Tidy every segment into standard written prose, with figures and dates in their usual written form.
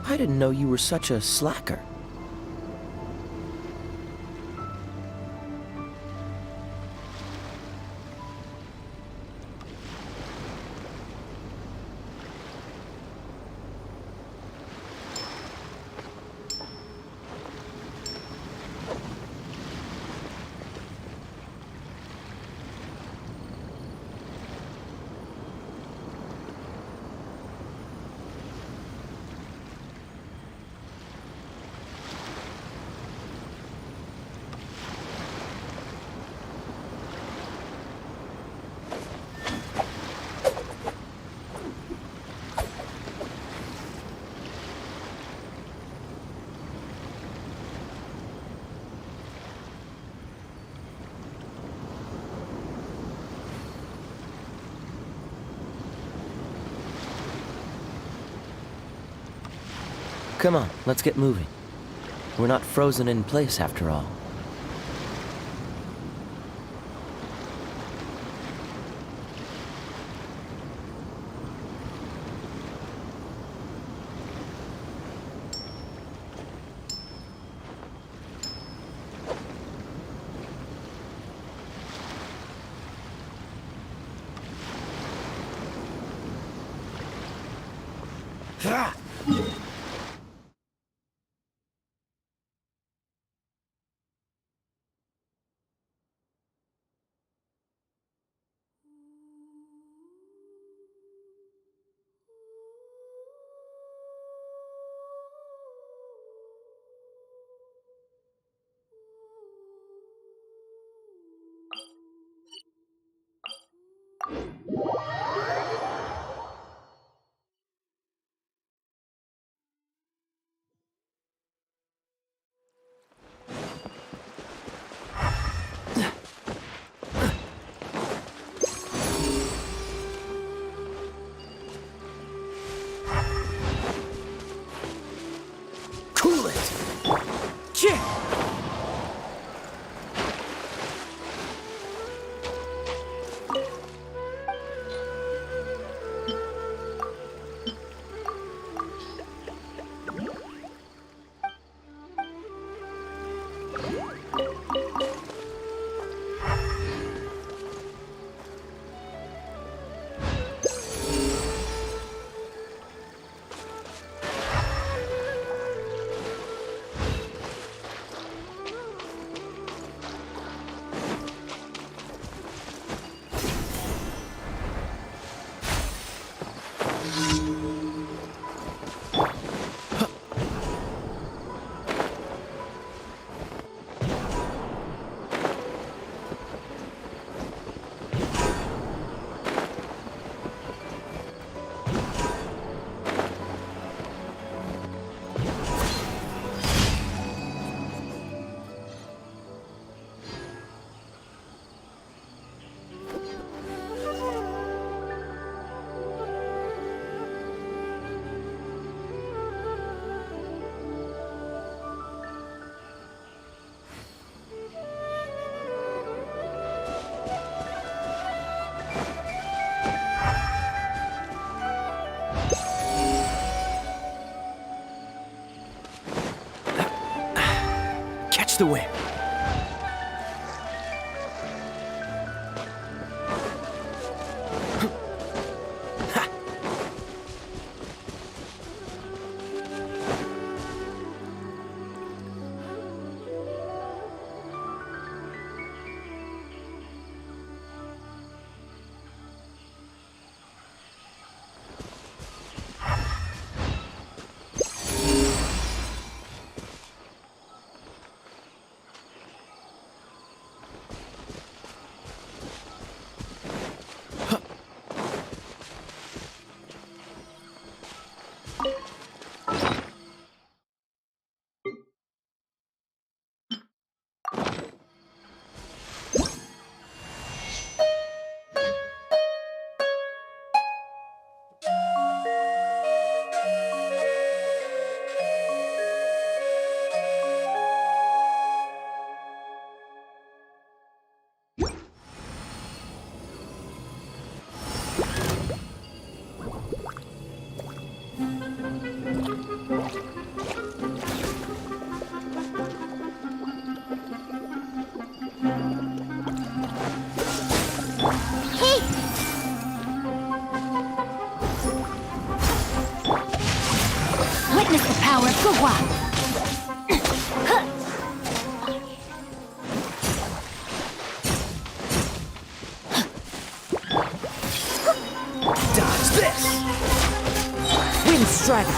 I didn't know you were such a slacker. Come on, let's get moving. We're not frozen in place after all. Cool it! Chip! The wind. toi. Dodge this! Wind strider.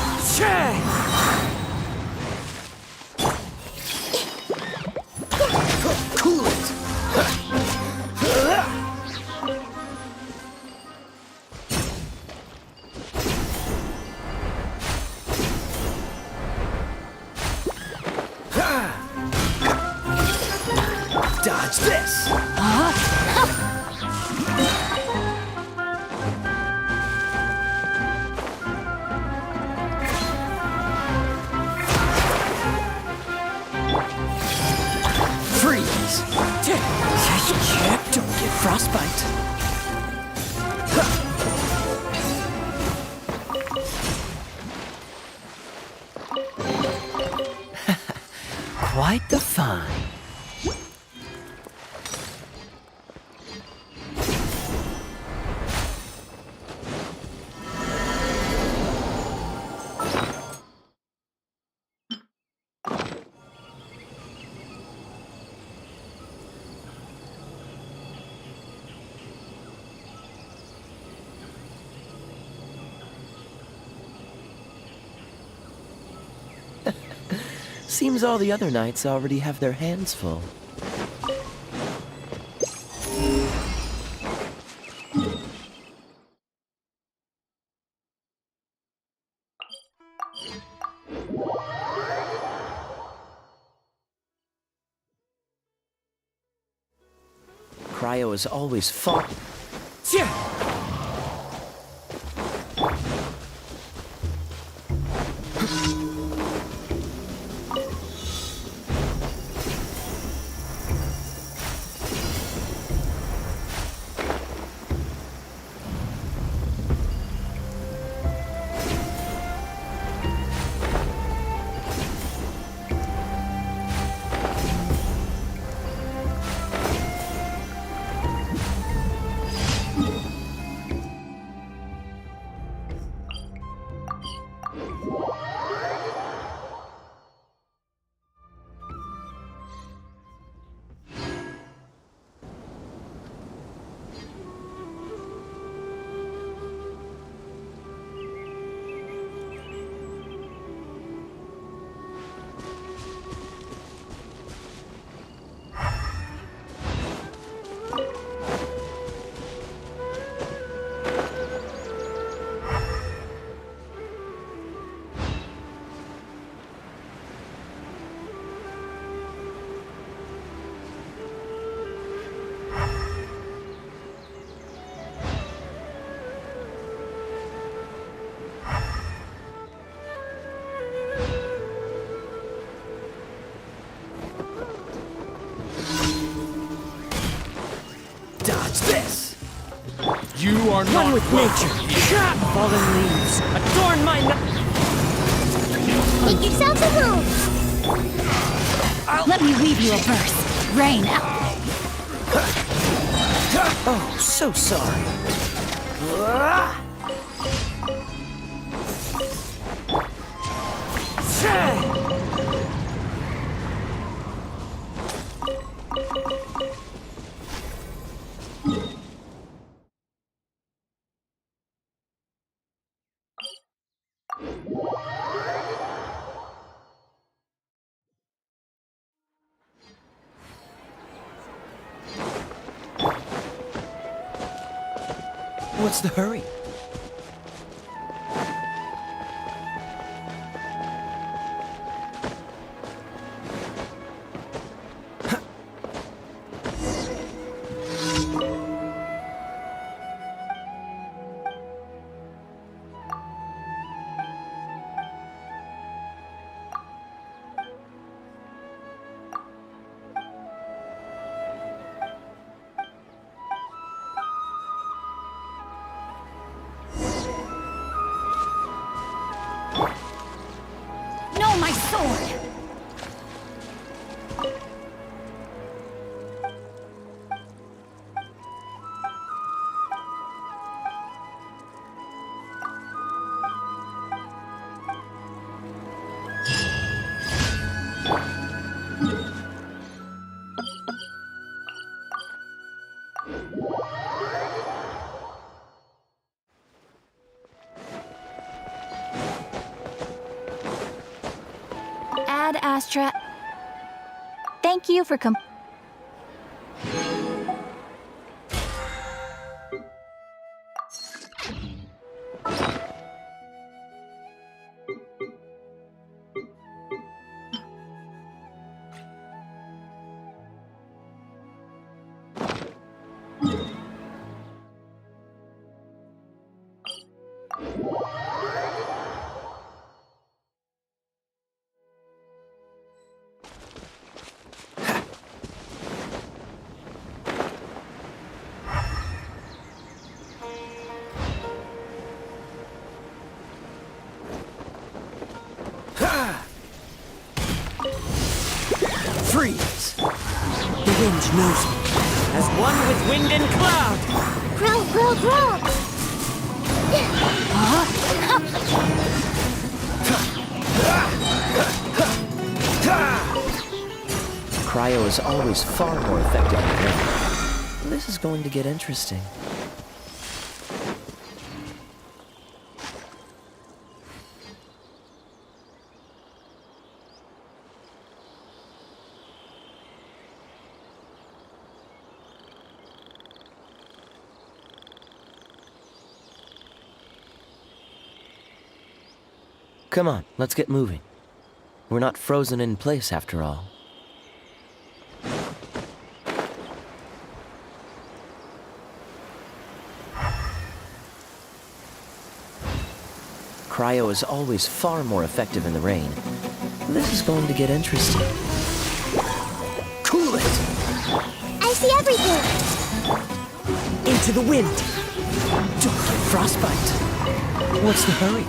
Cool it! Dodge this! Freeze! Don't get frostbite. Quite the find. Seems all the other knights already have their hands full. Cryo is always fought. Dodge this! You are One not with welcome nature. here. Fallen leaves. Adorn my Make yourselves a move. Let me weave you a verse. Rain out. Oh, so sorry. What's the hurry? No, my sword. Ad Astra. Thank you for Freeze! The wind knows me, as one with wind and cloud! Growl, growl, growl! Cryo is always far more effective than rain. This is going to get interesting. Come on, let's get moving. We're not frozen in place after all. Cryo is always far more effective in the rain. This is going to get interesting. Cool it! I see everything! Into the wind! Frostbite! What's the hurry?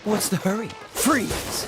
What's the hurry? Freeze!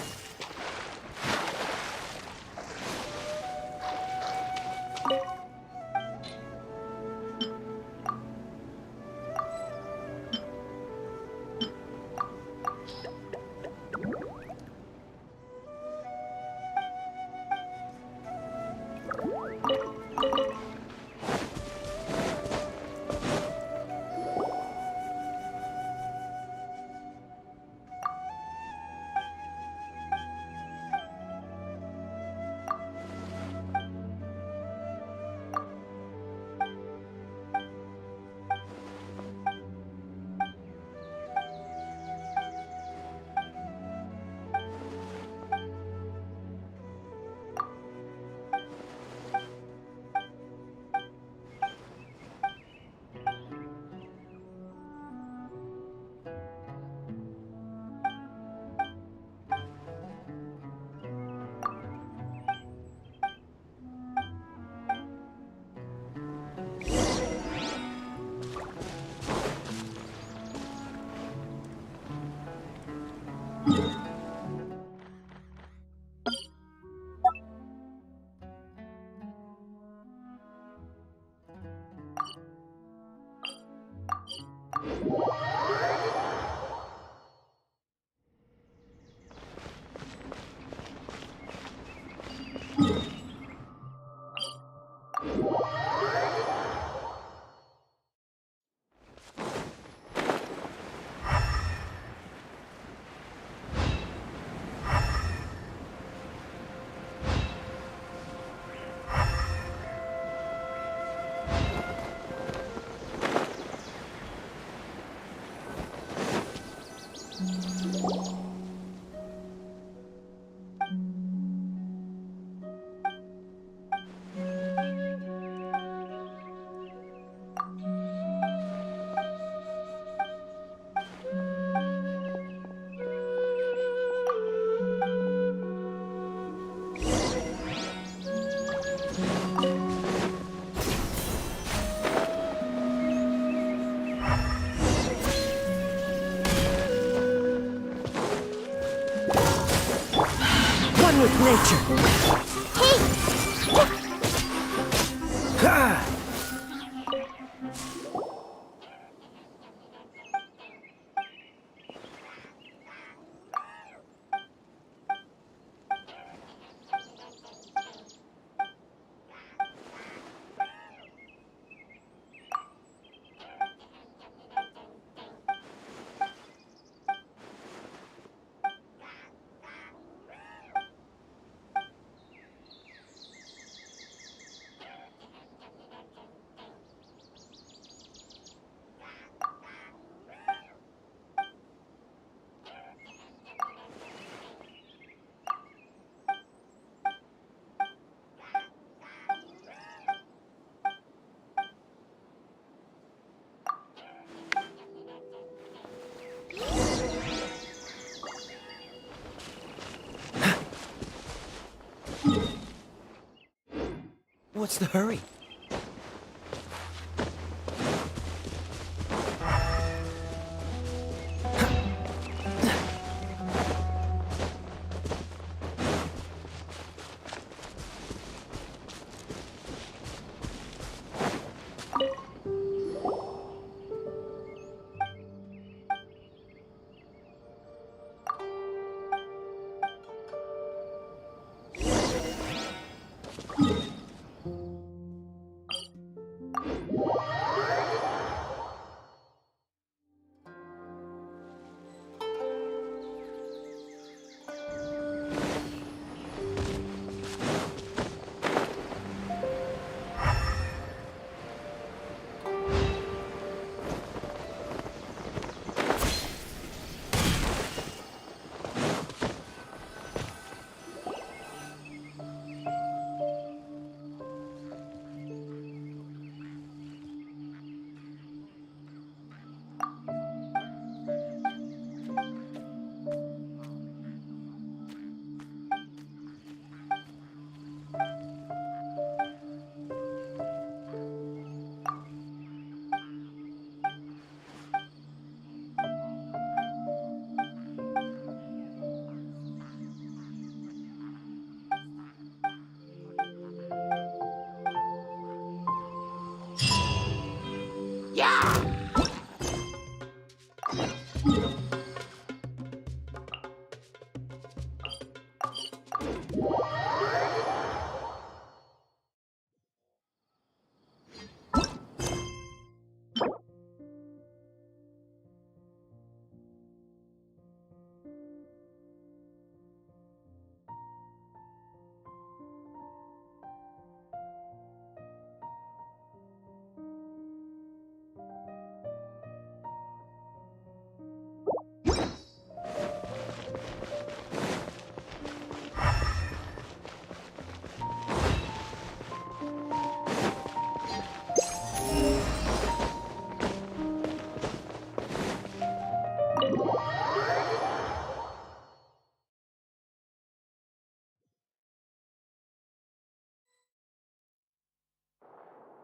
With nature. Ha! What's the hurry?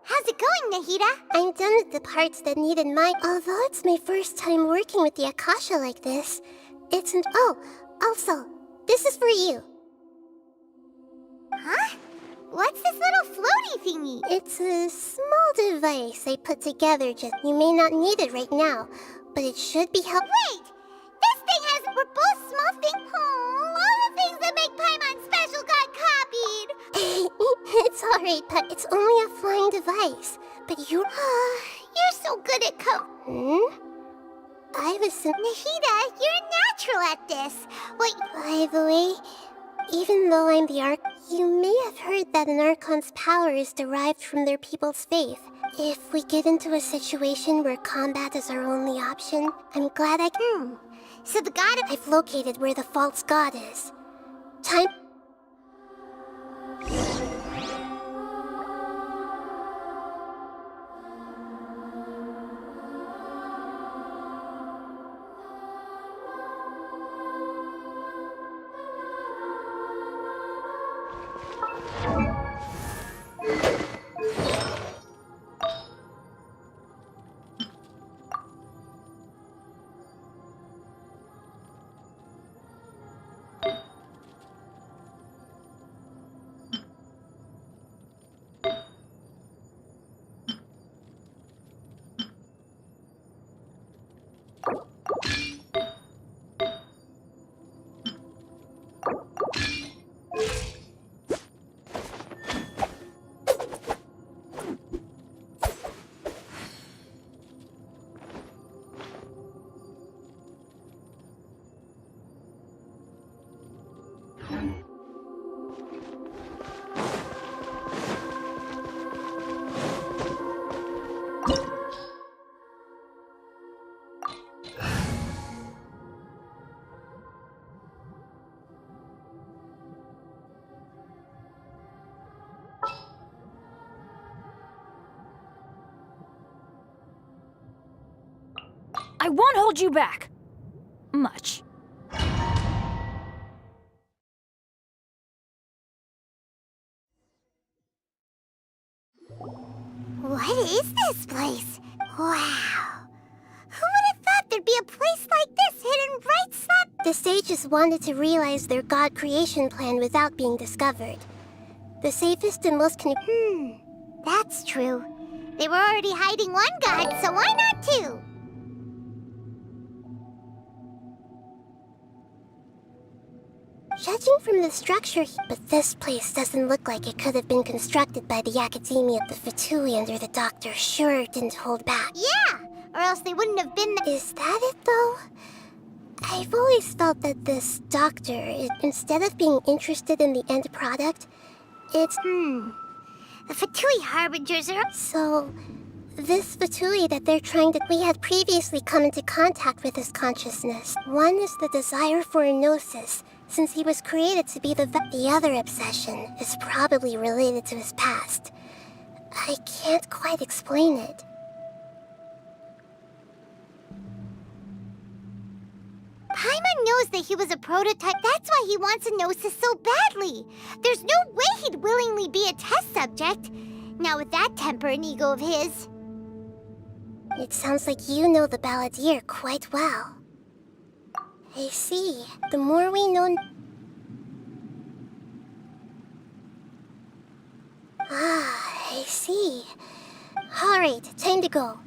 How's it going, Nahida? I'm done with the parts that needed Although it's my first time working with the Akasha like this, Oh, also, this is for you. Huh? What's this little floaty thingy? It's a small device I put together You may not need it right now, but it should be helpful. Wait! This thing has... We're both small things... Oh, all the things that make Paimon special got copied! It's alright, but it's only a flying device. But you're so good at I was... Nahida, you're a natural at this. Wait, by the way, even though I'm the Arch... You may have heard that an Archon's power is derived from their people's faith. If we get into a situation where combat is our only option, I'm glad I can. So the god... I've located where the false god is. Time... I won't hold you back. Much. What is this place? Wow. Who would have thought there'd be a place like this hidden right slap? The sages wanted to realize their god creation plan without being discovered. The safest and most that's true. They were already hiding one god, so why not two? Judging from the structure, but this place doesn't look like it could have been constructed by the Academia. The Fatui under the Doctor sure didn't hold back. Yeah, or else they wouldn't have been... Is that it, though? I've always felt that this Doctor, instead of being interested in the end product, it's... The Fatui Harbingers are... So, this Fatui that they're trying to... We had previously come into contact with his consciousness. One is the desire for a gnosis, since he was created to be the other obsession is probably related to his past. I can't quite explain it. Paimon knows that he was a prototype. That's why he wants a gnosis so badly. There's no way he'd willingly be a test subject. Not with that temper and ego of his. It sounds like you know the Balladeer quite well. I see. The more we know... I see. Alright, time to go.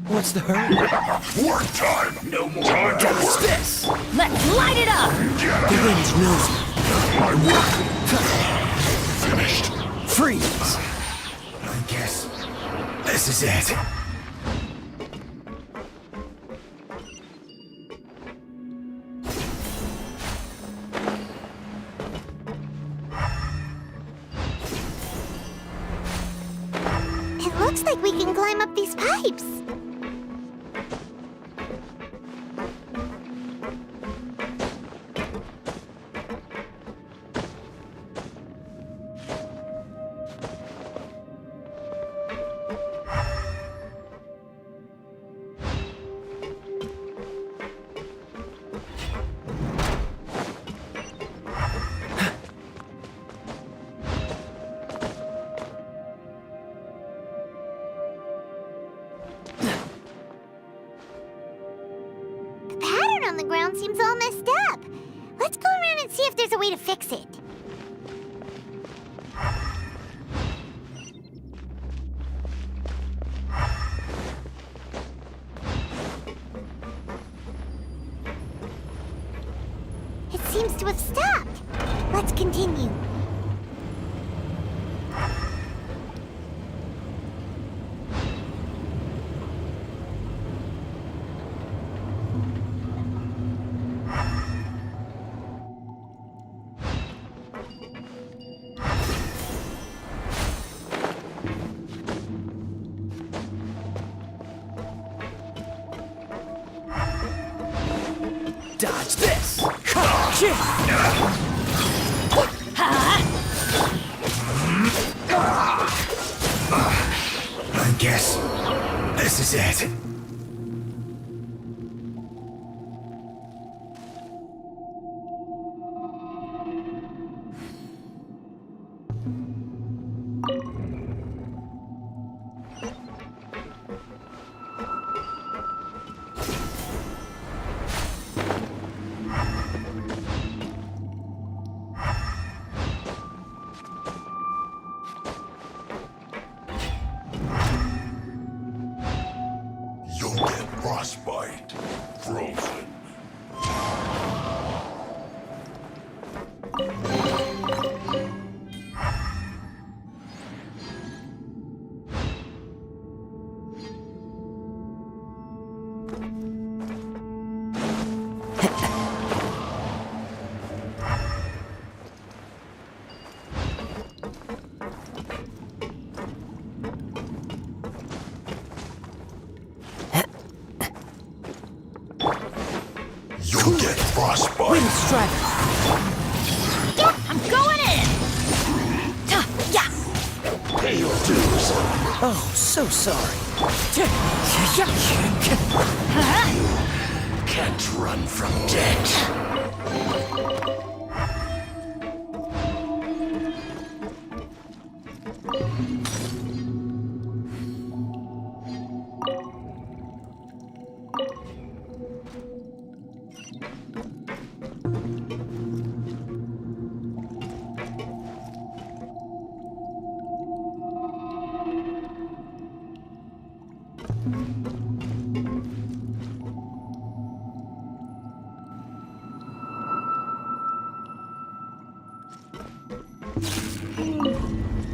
What's the hurry? Work time! No more time to What's work! this? Let's light it up! The wind knows me. My work finished. Freeze! I guess this is it. It looks like we can climb up these pipes. The pattern on the ground seems all messed up. Let's go around and see if there's a way to fix it. It seems to have stopped. Let's continue. Dodge this! I guess this is it. You'll get frostbite. Frozen. You'll get frostbite. Wind strike. Yeah, I'm going in! Yeah! Pay your dues. Oh, so sorry. Can't run from death.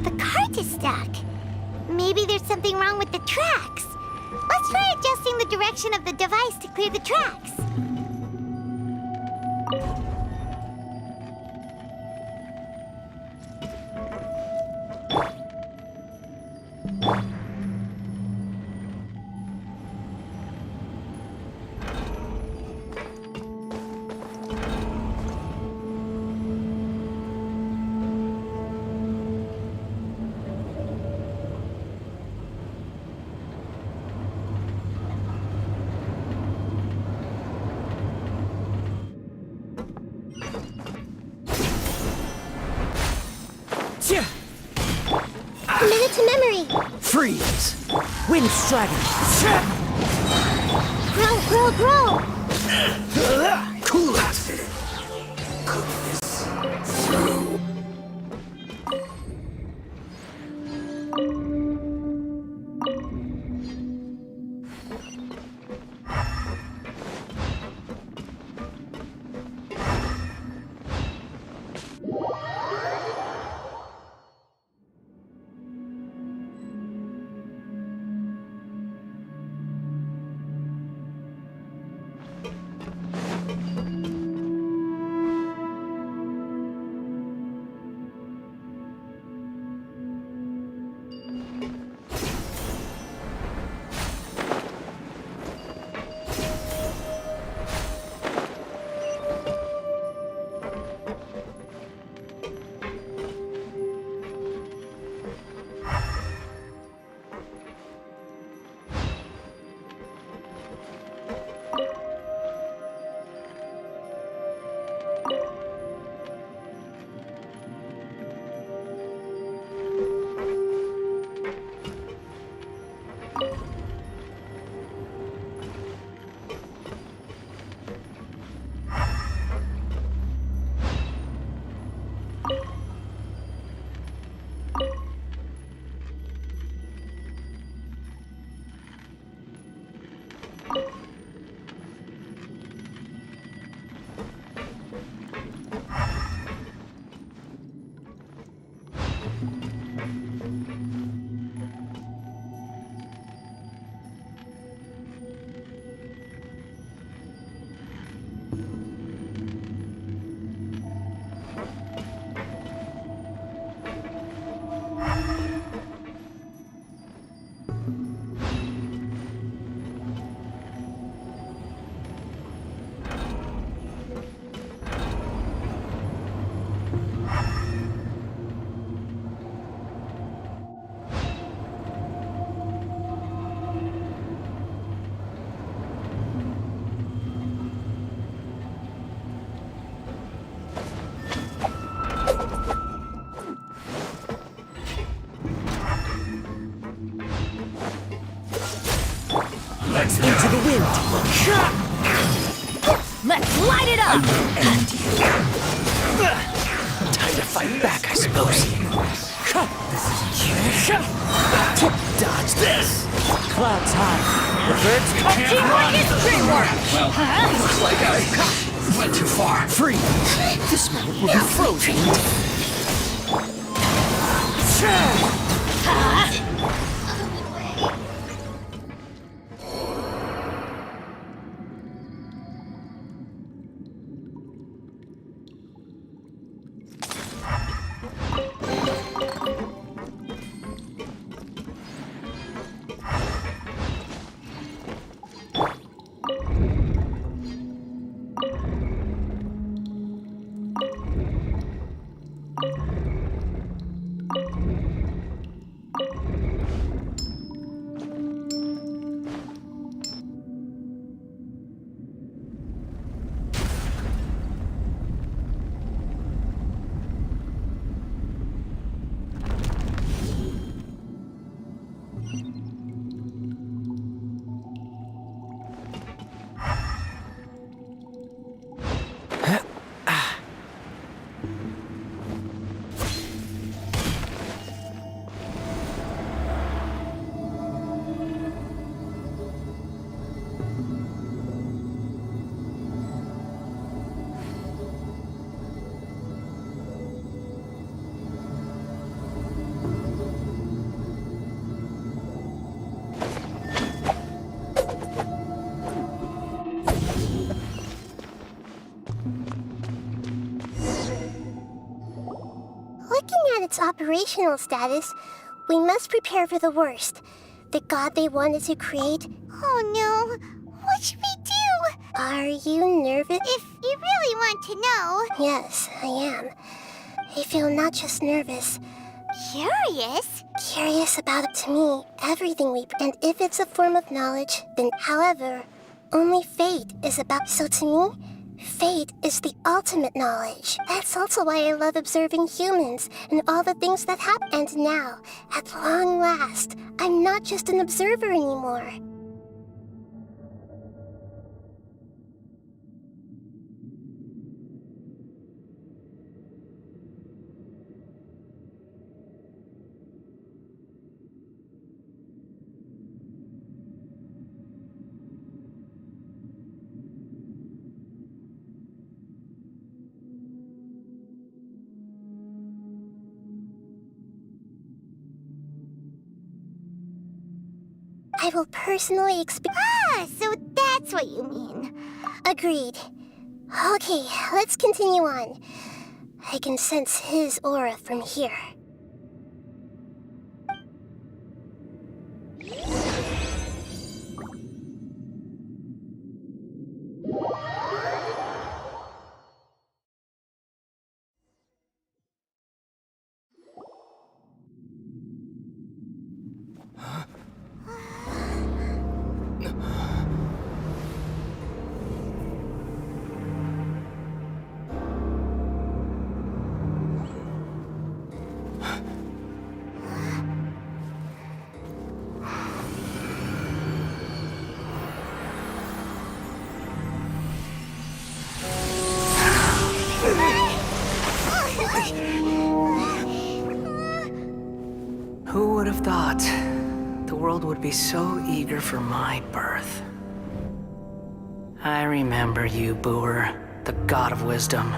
The cart is stuck. Maybe there's something wrong with the tracks. Let's try adjusting the direction of the device to clear the tracks. Minute to memory. Freeze! Wind strike. Grow, grow, grow. Cool it! this through. Into the wind. Let's light it up! Time to fight back, I suppose. Dodge this. Clouds high. The birds Teamwork is dreamwork! Looks like I went too far. Free. This moment will be frozen. Looking at its operational status, we must prepare for the worst. The god they wanted to create. Oh no, what should we do? Are you nervous? If you really want to know. Yes, I am. I feel not just nervous. Curious? Curious about it to me, everything we... And if it's a form of knowledge, then however, only fate is about... So to me, fate is the ultimate knowledge. That's also why I love observing humans and all the things that happen. And now, at long last, I'm not just an observer anymore. I will personally experience. Ah, so that's what you mean. Agreed. Okay, let's continue on. I can sense his aura from here. Who would have thought the world would be so eager for my birth? I remember you, Booer, the god of wisdom,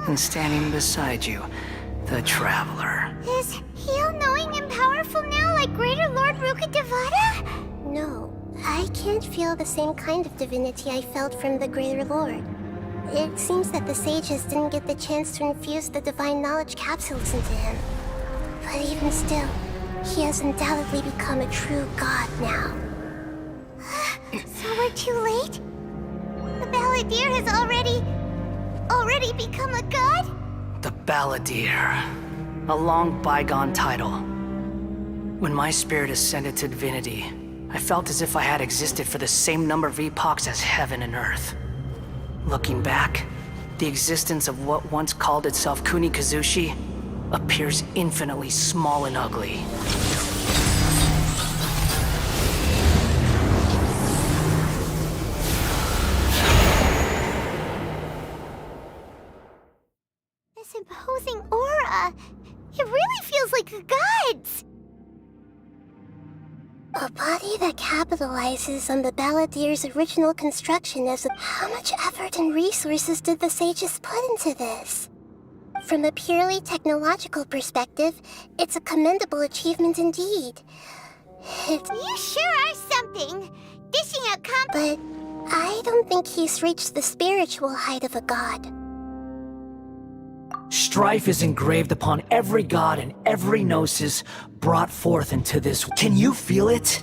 and standing beside you, the traveler. Is he all-knowing and powerful now, like Greater Lord Rukkhadevata? No, I can't feel the same kind of divinity I felt from the Greater Lord. It seems that the sages didn't get the chance to infuse the divine knowledge capsules into him. But even still, he has undoubtedly become a true god now. So we're too late? The Balladeer has already become a god? The Balladeer. A long bygone title. When my spirit ascended to divinity, I felt as if I had existed for the same number of epochs as heaven and earth. Looking back, the existence of what once called itself Kunikazushi appears infinitely small and ugly. This imposing aura, it really feels like a god's! A body that capitalizes on the Balladeer's original construction as a... How much effort and resources did the sages put into this? From a purely technological perspective, it's a commendable achievement indeed. You sure are something! Dishing out But I don't think he's reached the spiritual height of a god. Strife is engraved upon every god and every gnosis brought forth into this. Can you feel it?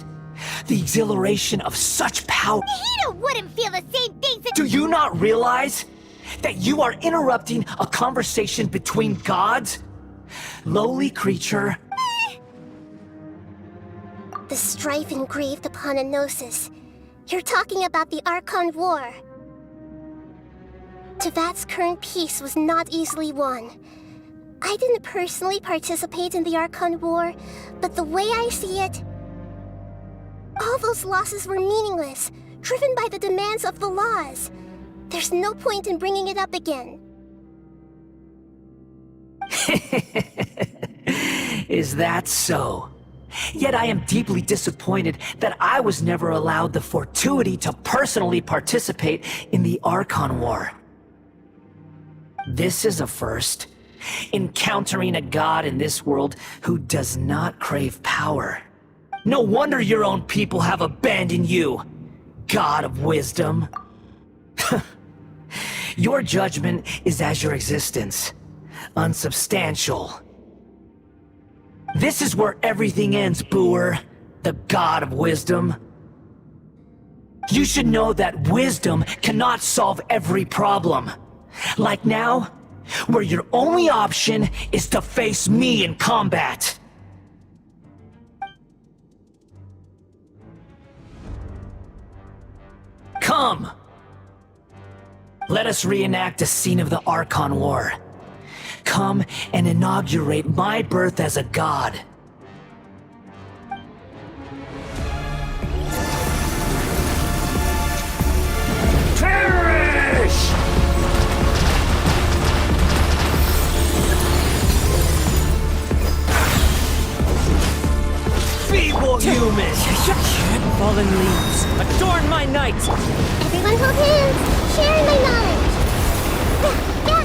The exhilaration of such power. Nahida wouldn't feel the same things that... Do you not realize that you are interrupting a conversation between gods? Lowly creature. The strife engraved upon a gnosis. You're talking about the Archon War. Tevat's current peace was not easily won. I didn't personally participate in the Archon War, but the way I see it, all those losses were meaningless, driven by the demands of the laws. There's no point in bringing it up again. Is that so? Yet I am deeply disappointed that I was never allowed the fortuity to personally participate in the Archon War. This is a first. Encountering a god in this world who does not crave power. No wonder your own people have abandoned you, god of wisdom. Your judgment is as your existence, unsubstantial. This is where everything ends, Booer, the god of wisdom. You should know that wisdom cannot solve every problem. Like now, where your only option is to face me in combat. Come! Let us reenact a scene of the Archon War. Come and inaugurate my birth as a god. Perish! Feeble humans! Fallen leaves, adorn my night! Everyone hold hands! Share my knowledge! Yeah!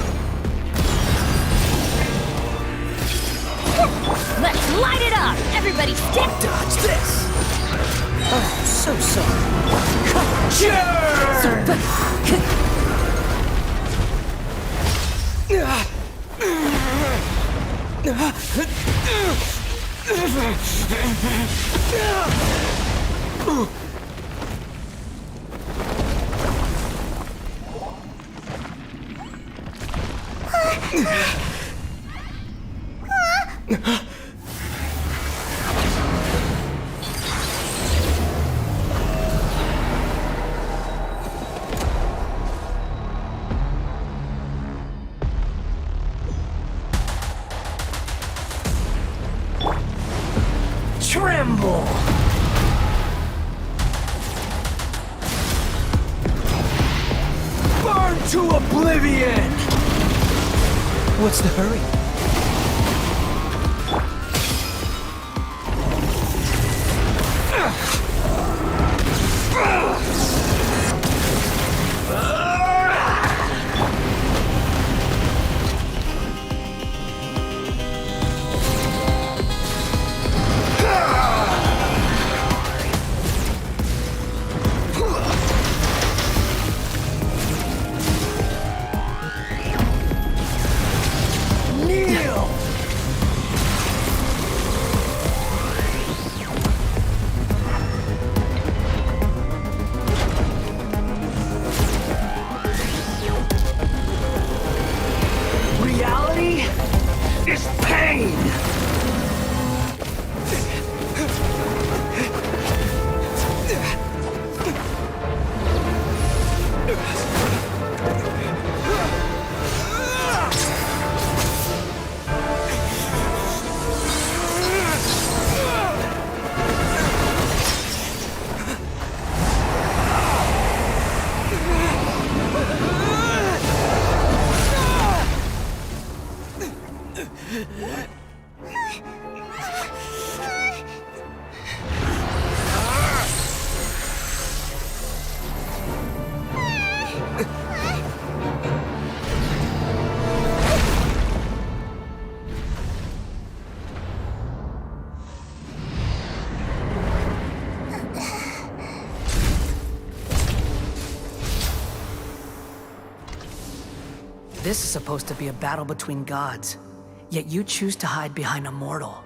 Let's light it up! Everybody stick! Dodge this! Oh, so sorry. Tremble! Burn to oblivion! What's the hurry? Reality is pain! This is supposed to be a battle between gods, yet you choose to hide behind a mortal.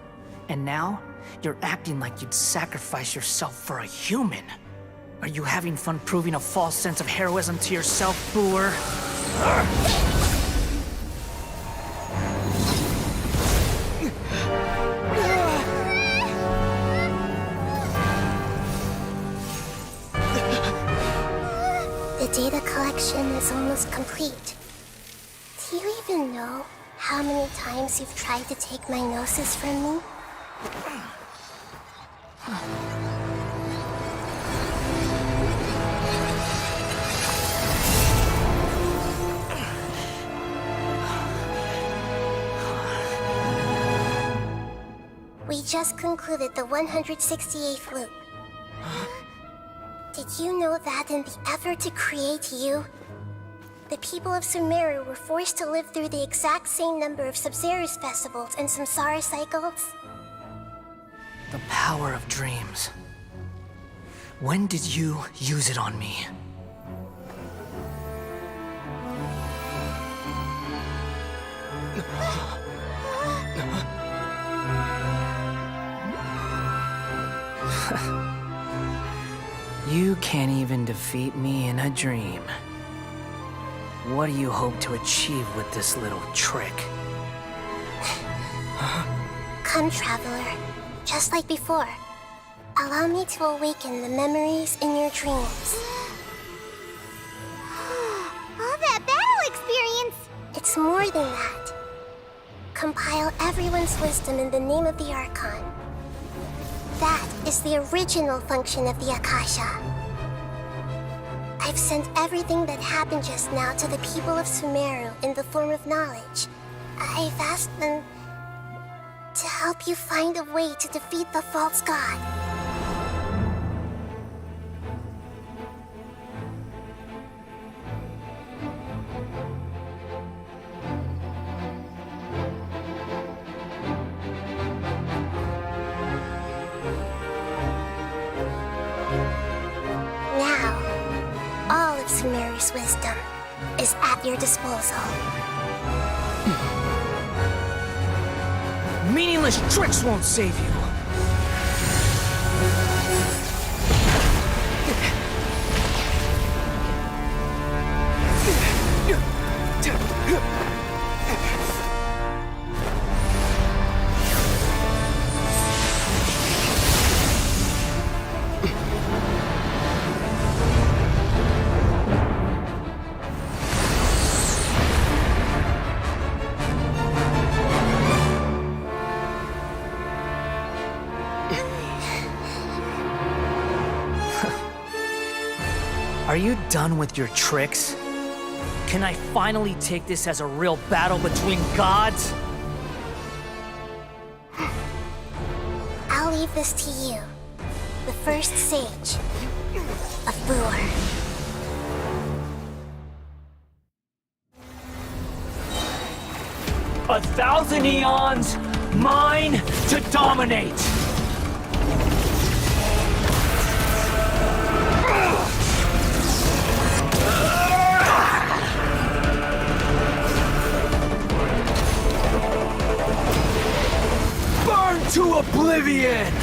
And now, you're acting like you'd sacrifice yourself for a human. Are you having fun proving a false sense of heroism to yourself, Booer? The data collection is almost complete. Do you even know how many times you've tried to take my gnosis from me? We just concluded the 168th loop. Did you know that in the effort to create you, the people of Sumeru were forced to live through the exact same number of Sub-Zerus festivals and Samsara cycles? The power of dreams. When did you use it on me? You can't even defeat me in a dream. What do you hope to achieve with this little trick? Come, Traveler. Just like before. Allow me to awaken the memories in your dreams. All that battle experience! It's more than that. Compile everyone's wisdom in the name of the Archon. That is the original function of the Akasha. I've sent everything that happened just now to the people of Sumeru in the form of knowledge. I've asked them to help you find a way to defeat the false god. Life's wisdom is at your disposal. Meaningless tricks won't save you. Are you done with your tricks? Can I finally take this as a real battle between gods? I'll leave this to you. The first sage of Lure. A thousand eons, mine to dominate. Burn to oblivion!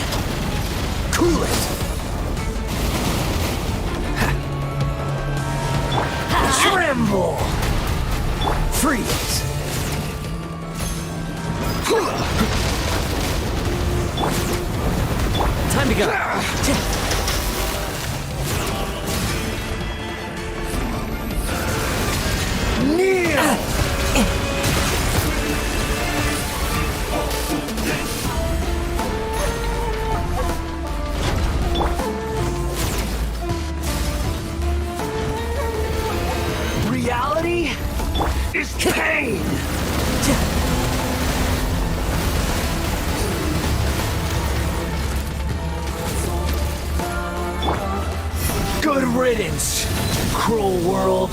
Cool it! Tremble! Freeze! Time to go! Kneel! Reality is pain! Good riddance, cruel world.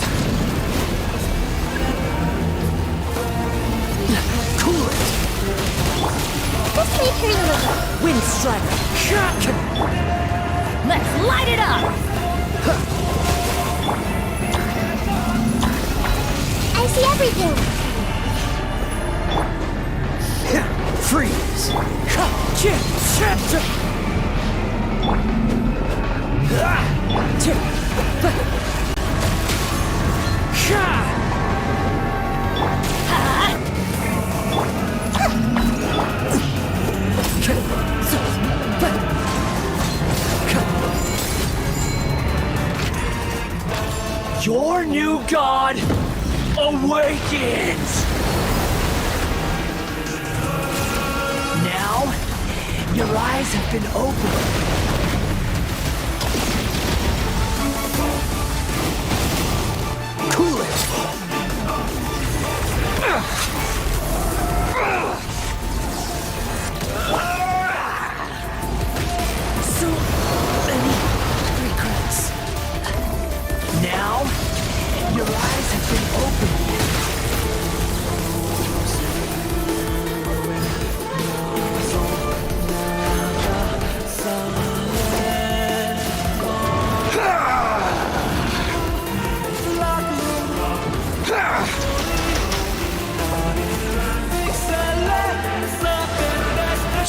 Cool it! This may hurt a little. Wind strider! Let's light it up! I see everything. Freeze! Your new god awakens! Now, your eyes have been opened. Cool it! So many regrets. Now, your eyes have been opened.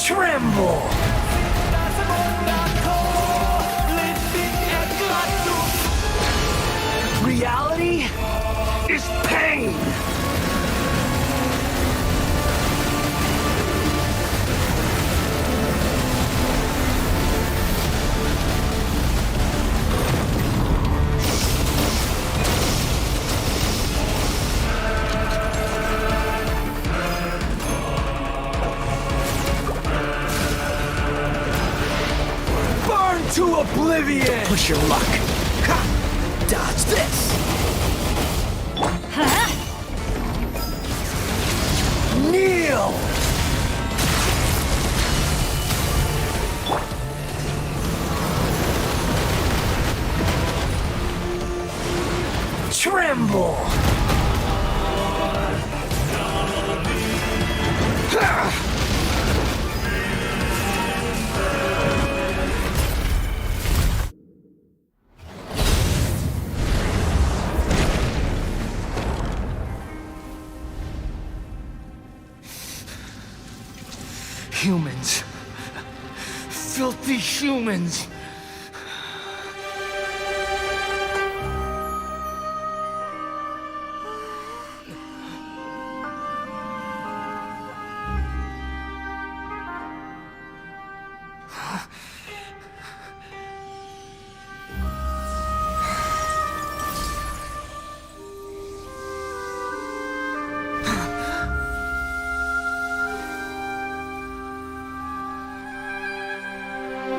Tremble! Reality is pain! Burn to oblivion! Push your luck. Ha! Dodge this! Kneel! Tremble! Humans. Filthy humans.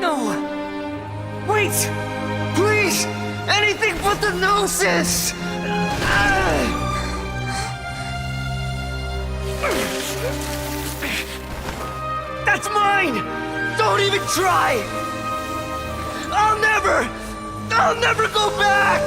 No! Wait! Please! Anything but the Gnosis! That's mine! Don't even try! I'll never go back!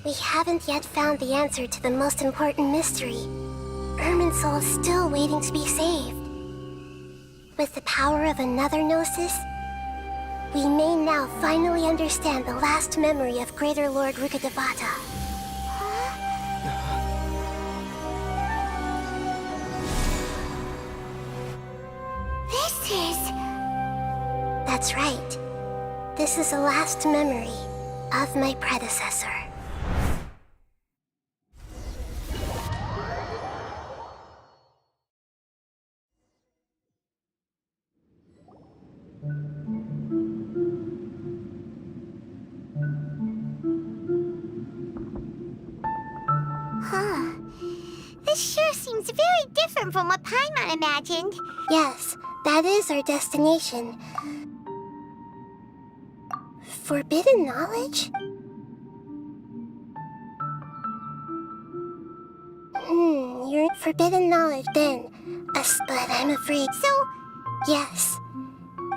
We haven't yet found the answer to the most important mystery. Irminsul is still waiting to be saved. With the power of another Gnosis, we may now finally understand the last memory of Greater Lord Rukkhadevata. That's right. This is the last memory of my predecessor. This sure seems very different from what Paimon imagined. Yes, that is our destination. Forbidden knowledge? You're forbidden knowledge then. But I'm afraid. So, yes.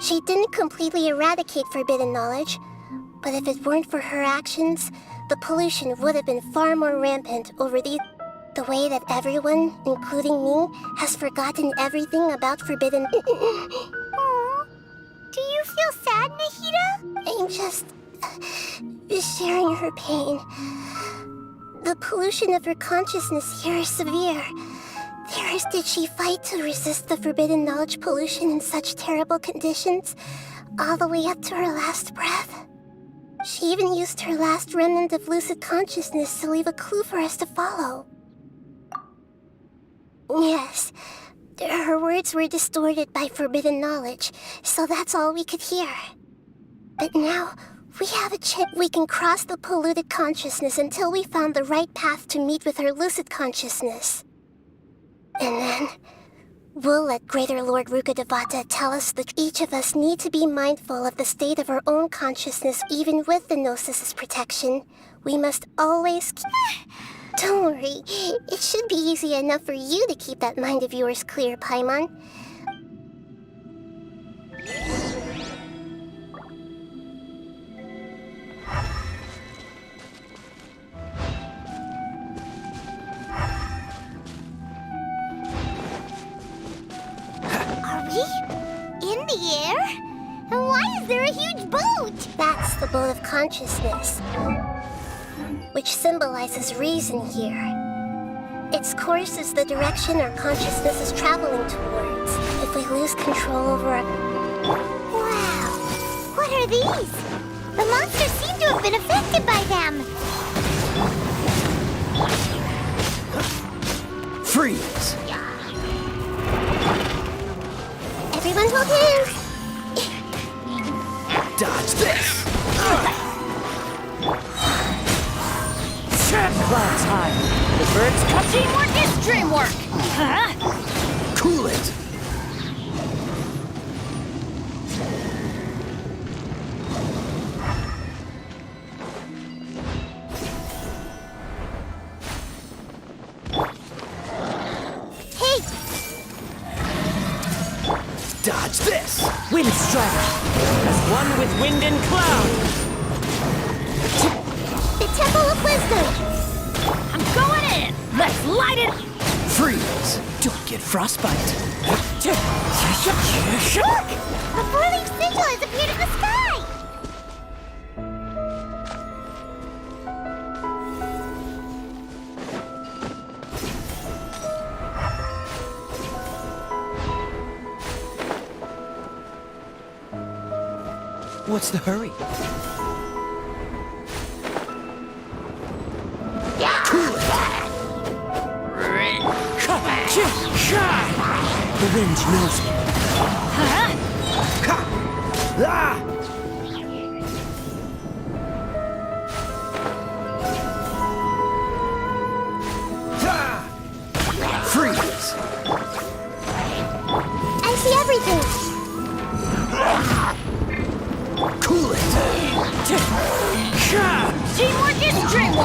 She didn't completely eradicate forbidden knowledge, but if it weren't for her actions, the pollution would have been far more rampant over the way that everyone, including me, has forgotten everything about forbidden. Aw, do you feel sad, Nahida? I'm just sharing her pain. The pollution of her consciousness here is severe. There's did she fight to resist the forbidden knowledge pollution in such terrible conditions, all the way up to her last breath. She even used her last remnant of lucid consciousness to leave a clue for us to follow. Yes, her words were distorted by forbidden knowledge, so that's all we could hear. But now, we have a chip. We can cross the polluted consciousness until we found the right path to meet with our lucid consciousness. And then, we'll let Greater Lord Rukkhadevata tell us that each of us need to be mindful of the state of our own consciousness even with the Gnosis' protection. We must always Don't worry, it should be easy enough for you to keep that mind of yours clear, Paimon. Are we in the air? And why is there a huge boat? That's the boat of consciousness, which symbolizes reason here. Its course is the direction our consciousness is traveling towards. If we lose control over our... Wow! What are these? The monsters seem to have been affected by them. Freeze! Everyone hold hands! Dodge this! Clouds high. The birds come. Teamwork is dreamwork! Huh? Cool it! Hey! Dodge this! Wind strider. As one with wind and cloud. The Temple of Wisdom! I'm going in! Let's light it! Freeze! Don't get frostbite. Look! A four-leaf sigil has appeared in the sky! What's the hurry? The wind knows me. Freeze! I see everything. Cool it! Teamwork is strength!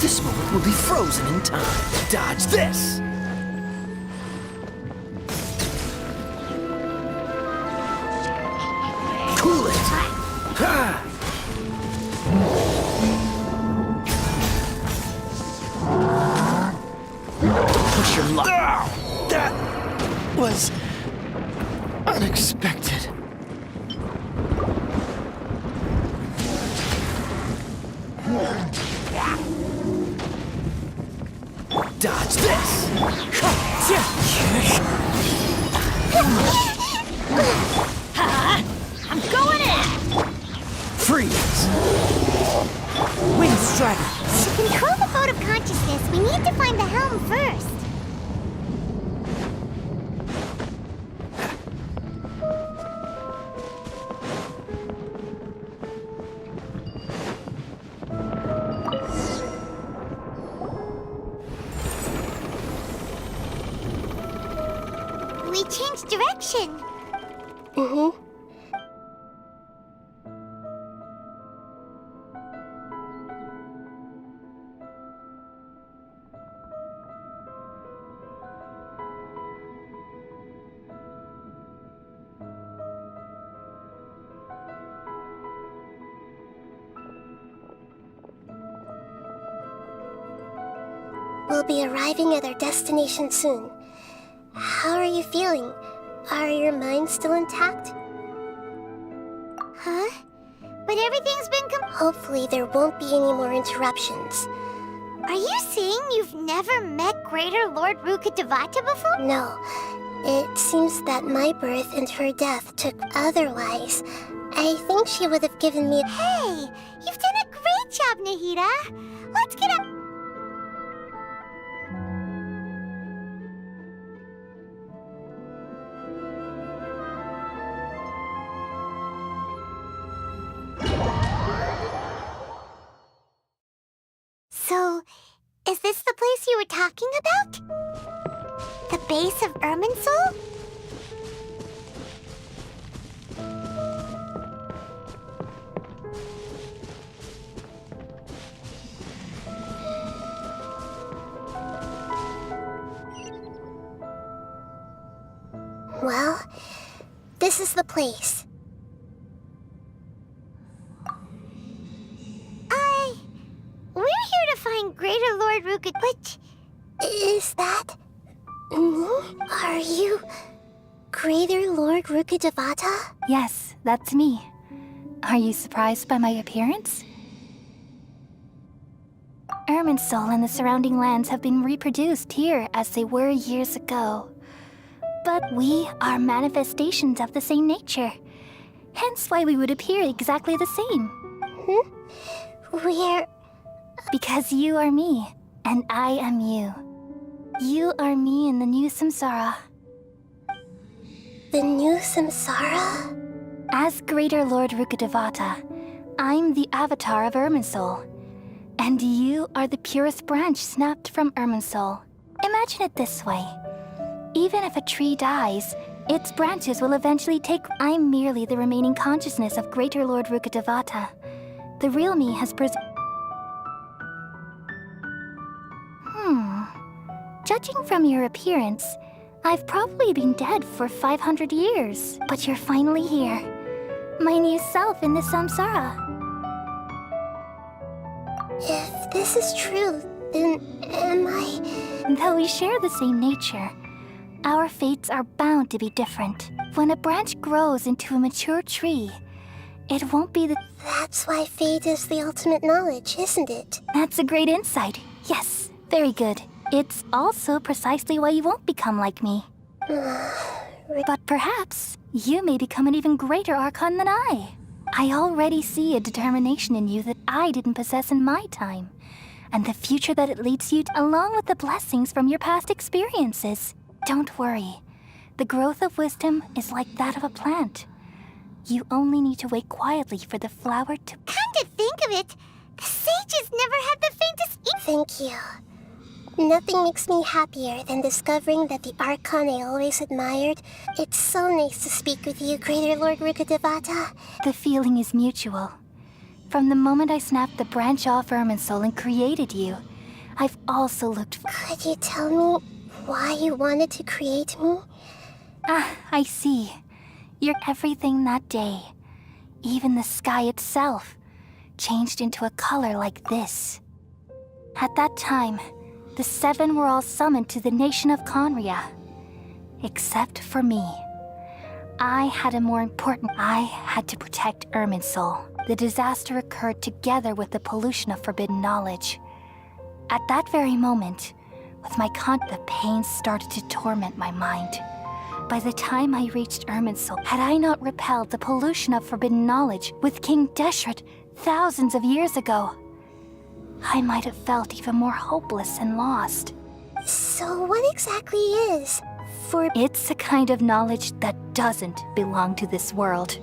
This moment will be frozen in time. Dodge this! Cool it! Push your luck. That was unexpected. Dodge this! I'm going in! Freeze! Wind Strider! To control the boat of consciousness, we need to find the helm first. We changed direction. Mm-hmm. We'll be arriving at our destination soon. How are you feeling? Are your minds still intact? Huh? But everything's been Hopefully there won't be any more interruptions. Are you saying you've never met Greater Lord Rukkhadevata before? No, it seems that my birth and her death took otherwise. I think she would have given me... Hey, you've done a great job, Nahida. Let's get up. So, is this the place you were talking about? The base of Irminsul? Well, this is the place. We're here to find Greater Lord Rukkad. What is that? Are you Greater Lord Rukkhadevata? Yes, that's me. Are you surprised by my appearance? Irminsul and the surrounding lands have been reproduced here as they were years ago. But we are manifestations of the same nature. Hence why we would appear exactly the same. We're... Because you are me, and I am you. You are me in the new samsara. the new samsara? As Greater Lord Rukkhadevata, I'm the avatar of Irminsul. And you are the purest branch snapped from Irminsul. Imagine it this way. Even if a tree dies, its branches will eventually take... I'm merely the remaining consciousness of Greater Lord Rukkhadevata. The real me has Judging from your appearance, I've probably been dead for 500 years. But you're finally here. My new self in the samsara. If this is true, then am I... Though we share the same nature, our fates are bound to be different. When a branch grows into a mature tree, it won't be the... That's why fate is the ultimate knowledge, isn't it? That's a great insight. Yes, very good. It's also precisely why you won't become like me. But perhaps you may become an even greater Archon than I. I already see a determination in you that I didn't possess in my time, and the future that it leads you to, along with the blessings from your past experiences. Don't worry. The growth of wisdom is like that of a plant. You only need to wait quietly for the flower to... Come to think of it, the sages never had the faintest Thank you. Nothing makes me happier than discovering that the Archon I always admired. It's so nice to speak with you, Greater Lord Rukkhadevata. The feeling is mutual. From the moment I snapped the branch off Irminsul and created you, I've also looked... Could you tell me why you wanted to create me? Ah, I see. You're everything that day. Even the sky itself changed into a color like this. At that time, the seven were all summoned to the nation of Conria. Except for me. I had a more important... I had to protect Irminsul. The disaster occurred together with the pollution of forbidden knowledge. At that very moment, with my the pain started to torment my mind. By the time I reached Irminsul, had I not repelled the pollution of forbidden knowledge with King Deshret thousands of years ago, I might have felt even more hopeless and lost. So what exactly is It's a kind of knowledge that doesn't belong to this world.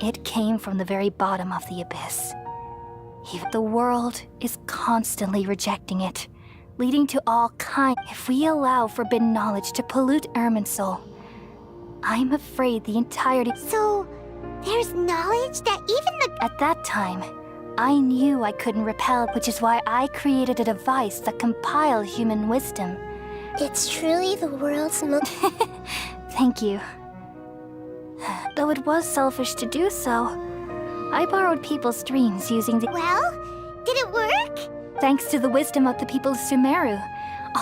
It came from the very bottom of the abyss. The world is constantly rejecting it, leading to all kinds. If we allow forbidden knowledge to pollute Irminsul, I'm afraid the entirety... So, there's knowledge that even the... At that time, I knew I couldn't repel, which is why I created a device that compiled human wisdom. It's truly the world's most... Thank you. Though it was selfish to do so, I borrowed people's dreams using the... Well, did it work? Thanks to the wisdom of the people of Sumeru,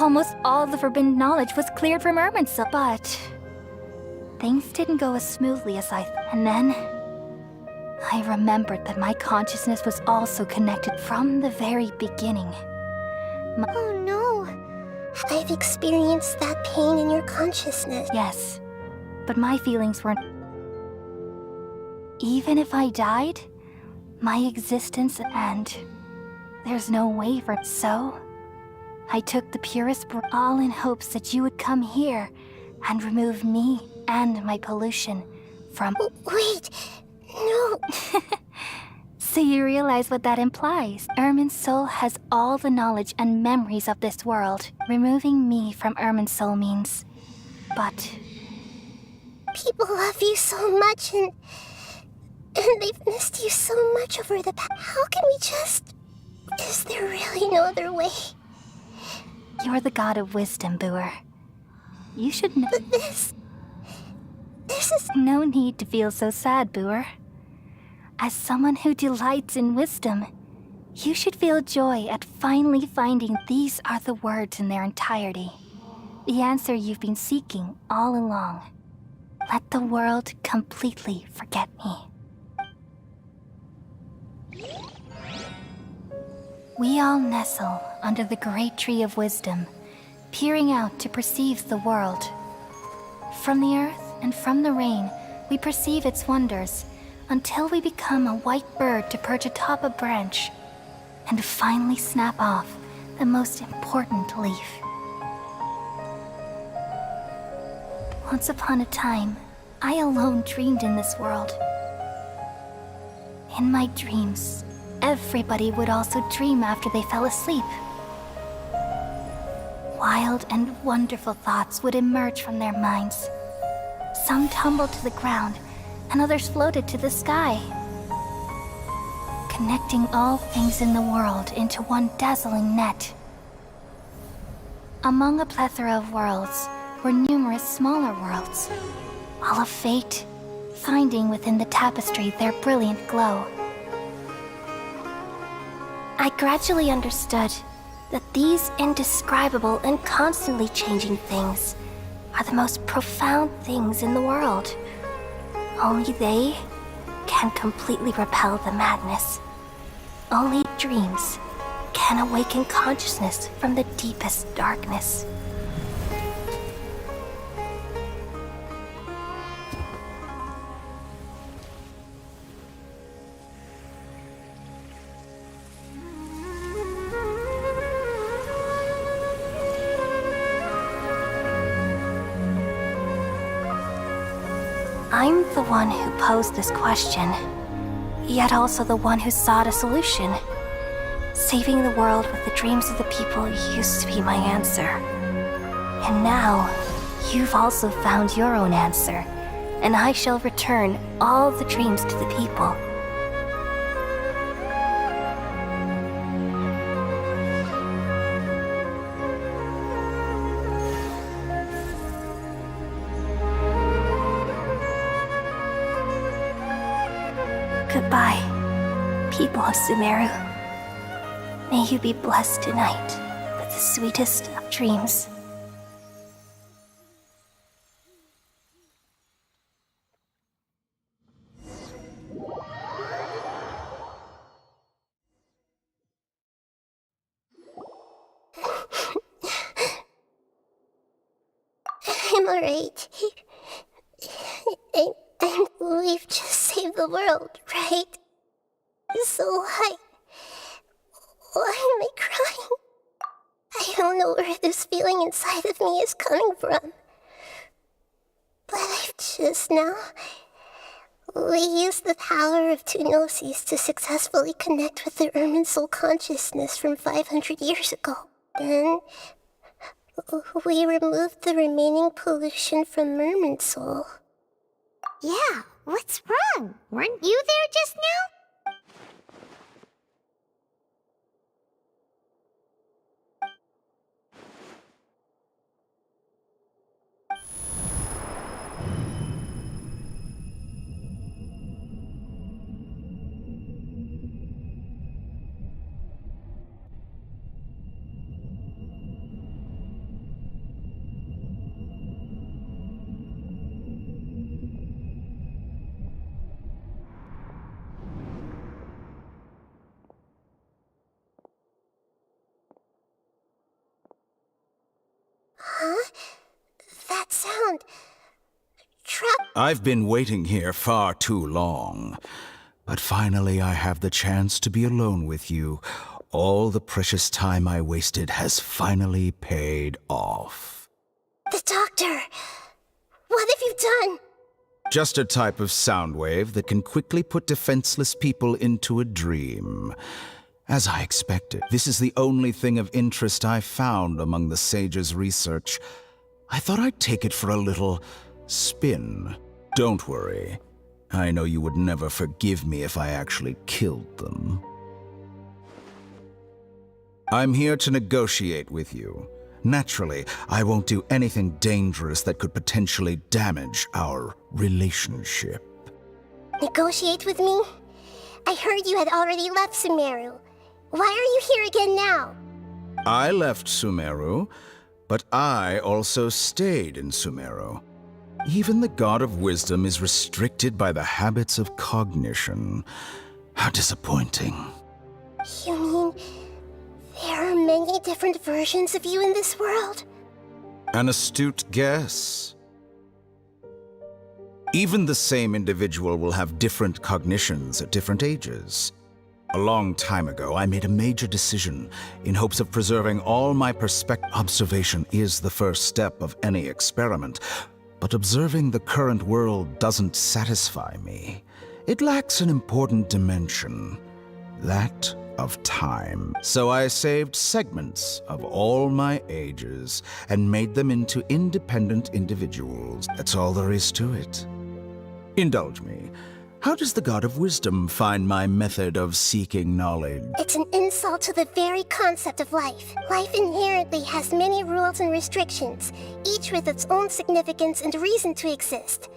almost all the forbidden knowledge was cleared from Irminsul. But things didn't go as smoothly as I thought. And then I remembered that my consciousness was also connected from the very beginning. Oh no. I've experienced that pain in your consciousness. Yes, but my feelings weren't... Even if I died, my existence and there's no way for... So, I took the purest all in hopes that you would come here and remove me and my pollution from... Wait, no. So you realize what that implies. Irminsul has all the knowledge and memories of this world. Removing me from Irminsul means... But... People love you so much and they've missed you so much over the past. How can we just... Is there really no other way? You're the god of wisdom, Booer. You should know... But this is... No need to feel so sad, Booer. As someone who delights in wisdom, you should feel joy at finally finding these are the words in their entirety. The answer you've been seeking all along. Let the world completely forget me. We all nestle under the great tree of wisdom, peering out to perceive the world. From the earth and from the rain, we perceive its wonders, until we become a white bird to perch atop a branch, and finally snap off the most important leaf. Once upon a time, I alone dreamed in this world. In my dreams, everybody would also dream after they fell asleep. Wild and wonderful thoughts would emerge from their minds. Some tumbled to the ground, and others floated to the sky, connecting all things in the world into one dazzling net. Among a plethora of worlds were numerous smaller worlds, all of fate, finding within the tapestry their brilliant glow. I gradually understood that these indescribable and constantly changing things are the most profound things in the world. Only they can completely repel the madness. Only dreams can awaken consciousness from the deepest darkness. I'm the one who posed this question, yet also the one who sought a solution. Saving the world with the dreams of the people used to be my answer. And now, you've also found your own answer, and I shall return all the dreams to the people. Goodbye, people of Sumeru. May you be blessed tonight with the sweetest of dreams. I'm alright. We've just saved the world, right? So why am I crying? I don't know where this feeling inside of me is coming from. But I've just now... We used the power of two gnosis to successfully connect with the Irminsul consciousness from 500 years ago. Then... we removed the remaining pollution from Irminsul. Yeah, what's wrong? Weren't you there just now? Huh? That sound... I've been waiting here far too long. But finally I have the chance to be alone with you. All the precious time I wasted has finally paid off. The doctor! What have you done? Just a type of sound wave that can quickly put defenseless people into a dream. As I expected, this is the only thing of interest I found among the sage's research. I thought I'd take it for a little spin. Don't worry. I know you would never forgive me if I actually killed them. I'm here to negotiate with you. Naturally, I won't do anything dangerous that could potentially damage our relationship. Negotiate with me? I heard you had already left Sumeru. Why are you here again now? I left Sumeru, but I also stayed in Sumeru. Even the God of Wisdom is restricted by the habits of cognition. How disappointing. You mean there are many different versions of you in this world? An astute guess. Even the same individual will have different cognitions at different ages. A long time ago, I made a major decision in hopes of preserving all my perspective. Observation is the first step of any experiment, but observing the current world doesn't satisfy me. It lacks an important dimension, that of time. So I saved segments of all my ages and made them into independent individuals. That's all there is to it. Indulge me. How does the God of Wisdom find my method of seeking knowledge? It's an insult to the very concept of life. Life inherently has many rules and restrictions, each with its own significance and reason to exist.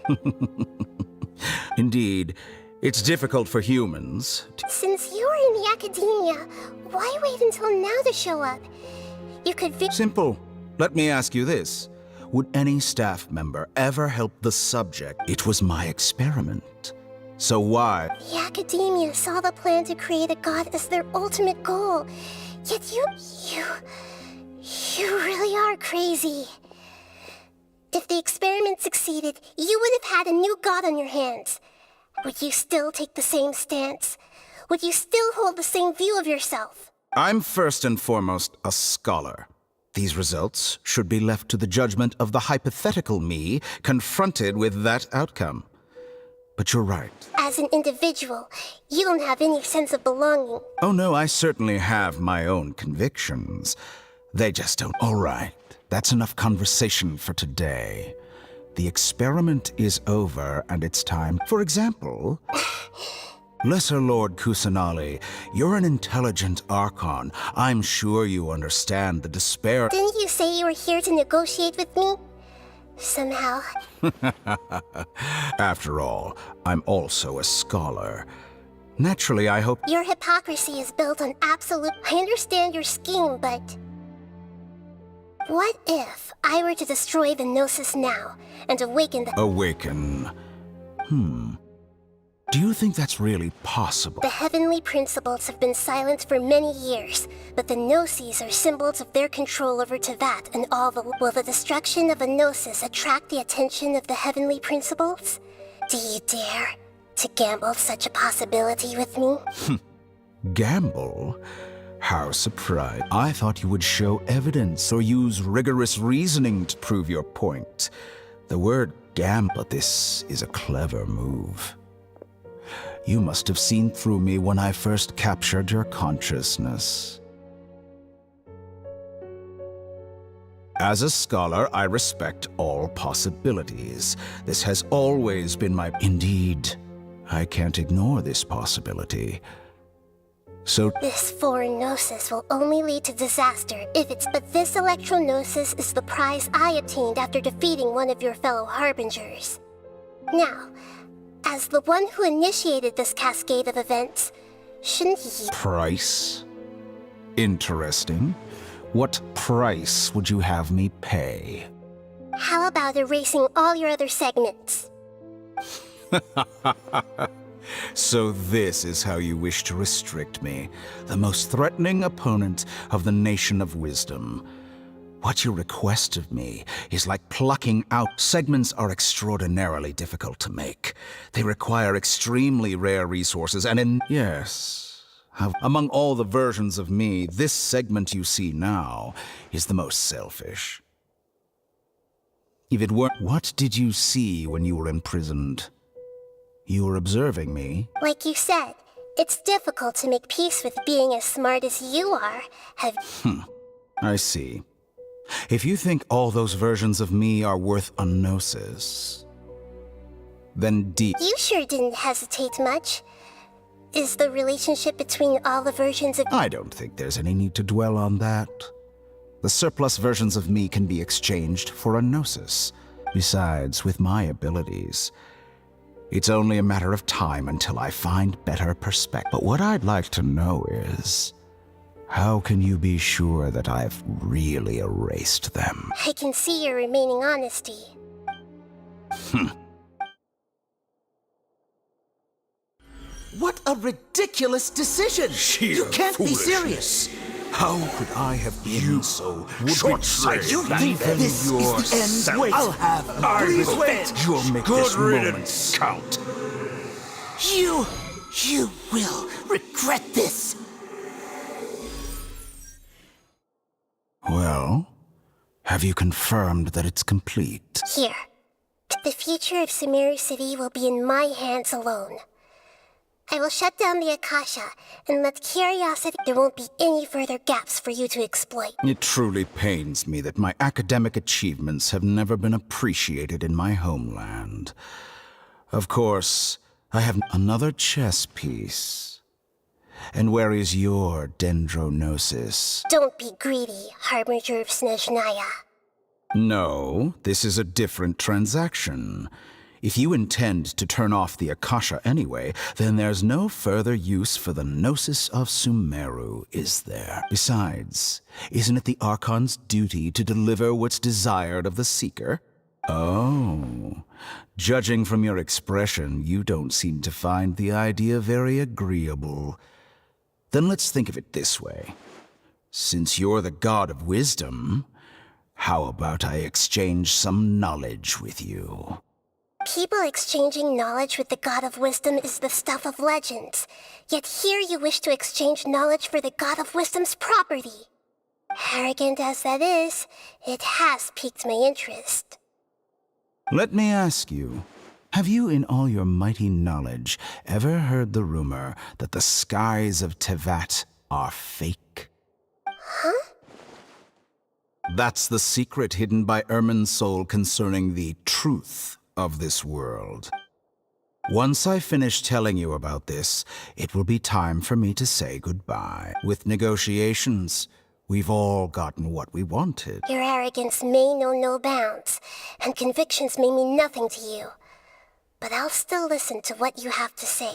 Indeed, it's difficult for humans. Since you're in the academia, why wait until now to show up? You could Simple. Let me ask you this. Would any staff member ever help the subject? It was my experiment. So why? The academia saw the plan to create a god as their ultimate goal. Yet you really are crazy. If the experiment succeeded, you would have had a new god on your hands. Would you still take the same stance? Would you still hold the same view of yourself? I'm first and foremost a scholar. These results should be left to the judgment of the hypothetical me confronted with that outcome. But you're right. As an individual, you don't have any sense of belonging. Oh no, I certainly have my own convictions. They just don't. All right, that's enough conversation for today. The experiment is over and it's time. For example, Lesser Lord Kusanali, you're an intelligent Archon. I'm sure you understand the despair. Didn't you say you were here to negotiate with me? Somehow. After all, I'm also a scholar. Naturally, I hope... Your hypocrisy is built on absolute... I understand your scheme, but... What if I were to destroy the Gnosis now, and awaken the... Awaken... Do you think that's really possible? The heavenly principles have been silent for many years, but the Gnosis are symbols of their control over Tevat and all the... Will the destruction of a Gnosis attract the attention of the heavenly principles? Do you dare to gamble such a possibility with me? Gamble? How surprised. I thought you would show evidence or use rigorous reasoning to prove your point. The word gamble, but this is a clever move. You must have seen through me when I first captured your consciousness. As a scholar, I respect all possibilities. This has always been my... Indeed, I can't ignore this possibility. So... This foreign Gnosis will only lead to disaster if it's... But this Electro-Gnosis is the prize I obtained after defeating one of your fellow Harbingers. Now... As the one who initiated this cascade of events, shouldn't he... Price? Interesting. What price would you have me pay? How about erasing all your other segments? So this is how you wish to restrict me, the most threatening opponent of the Nation of Wisdom. What you request of me is like plucking out. Segments are extraordinarily difficult to make. They require extremely rare resources and Yes. Among all the versions of me, this segment you see now is the most selfish. If it weren't... What did you see when you were imprisoned? You were observing me. Like you said, it's difficult to make peace with being as smart as you are. I see. If you think all those versions of me are worth a gnosis, then You sure didn't hesitate much. Is the relationship between all the versions of... I don't think there's any need to dwell on that. The surplus versions of me can be exchanged for a gnosis. Besides, with my abilities, it's only a matter of time until I find better perspective. But what I'd like to know is... How can you be sure that I've really erased them? I can see your remaining honesty. What a ridiculous decision! You can't be serious! How could I have been so short-sighted? You think this is the end? Wait, I'll have... Please wait! You'll make this moment count. You will regret this! Well, have you confirmed that it's complete? Here. The future of Sumeru City will be in my hands alone. I will shut down the Akasha and let curiosity... There won't be any further gaps for you to exploit. It truly pains me that my academic achievements have never been appreciated in my homeland. Of course, I have another chess piece. And where is your dendrognosis? Don't be greedy, Harbinger of Snezhnaya. No, this is a different transaction. If you intend to turn off the Akasha anyway, then there's no further use for the Gnosis of Sumeru, is there? Besides, isn't it the Archon's duty to deliver what's desired of the Seeker? Oh, judging from your expression, you don't seem to find the idea very agreeable. Then let's think of it this way. Since you're the god of wisdom, how about I exchange some knowledge with you? People exchanging knowledge with the god of wisdom is the stuff of legends. Yet here you wish to exchange knowledge for the god of wisdom's property. Arrogant as that is, it has piqued my interest. Let me ask you, have you in all your mighty knowledge ever heard the rumor that the skies of Tevat are fake? Huh? That's the secret hidden by Irminsul concerning the truth of this world. Once I finish telling you about this, it will be time for me to say goodbye. With negotiations, we've all gotten what we wanted. Your arrogance may know no bounds, and convictions may mean nothing to you. But I'll still listen to what you have to say.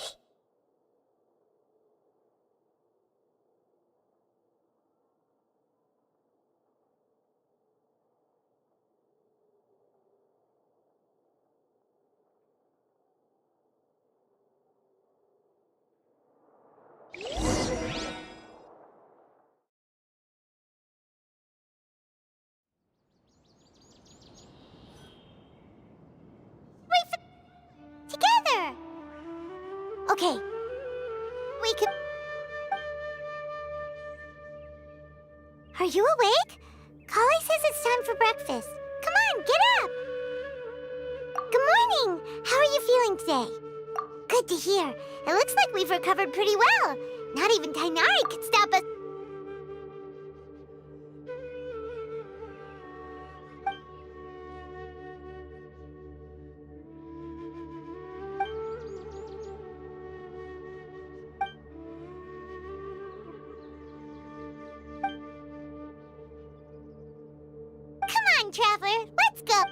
Together! Okay. We can... Are you awake? Kali says it's time for breakfast. Come on, get up! Good morning! How are you feeling today? Good to hear. It looks like we've recovered pretty well. Not even Tainari could stop us. Come on, Traveler, let's go!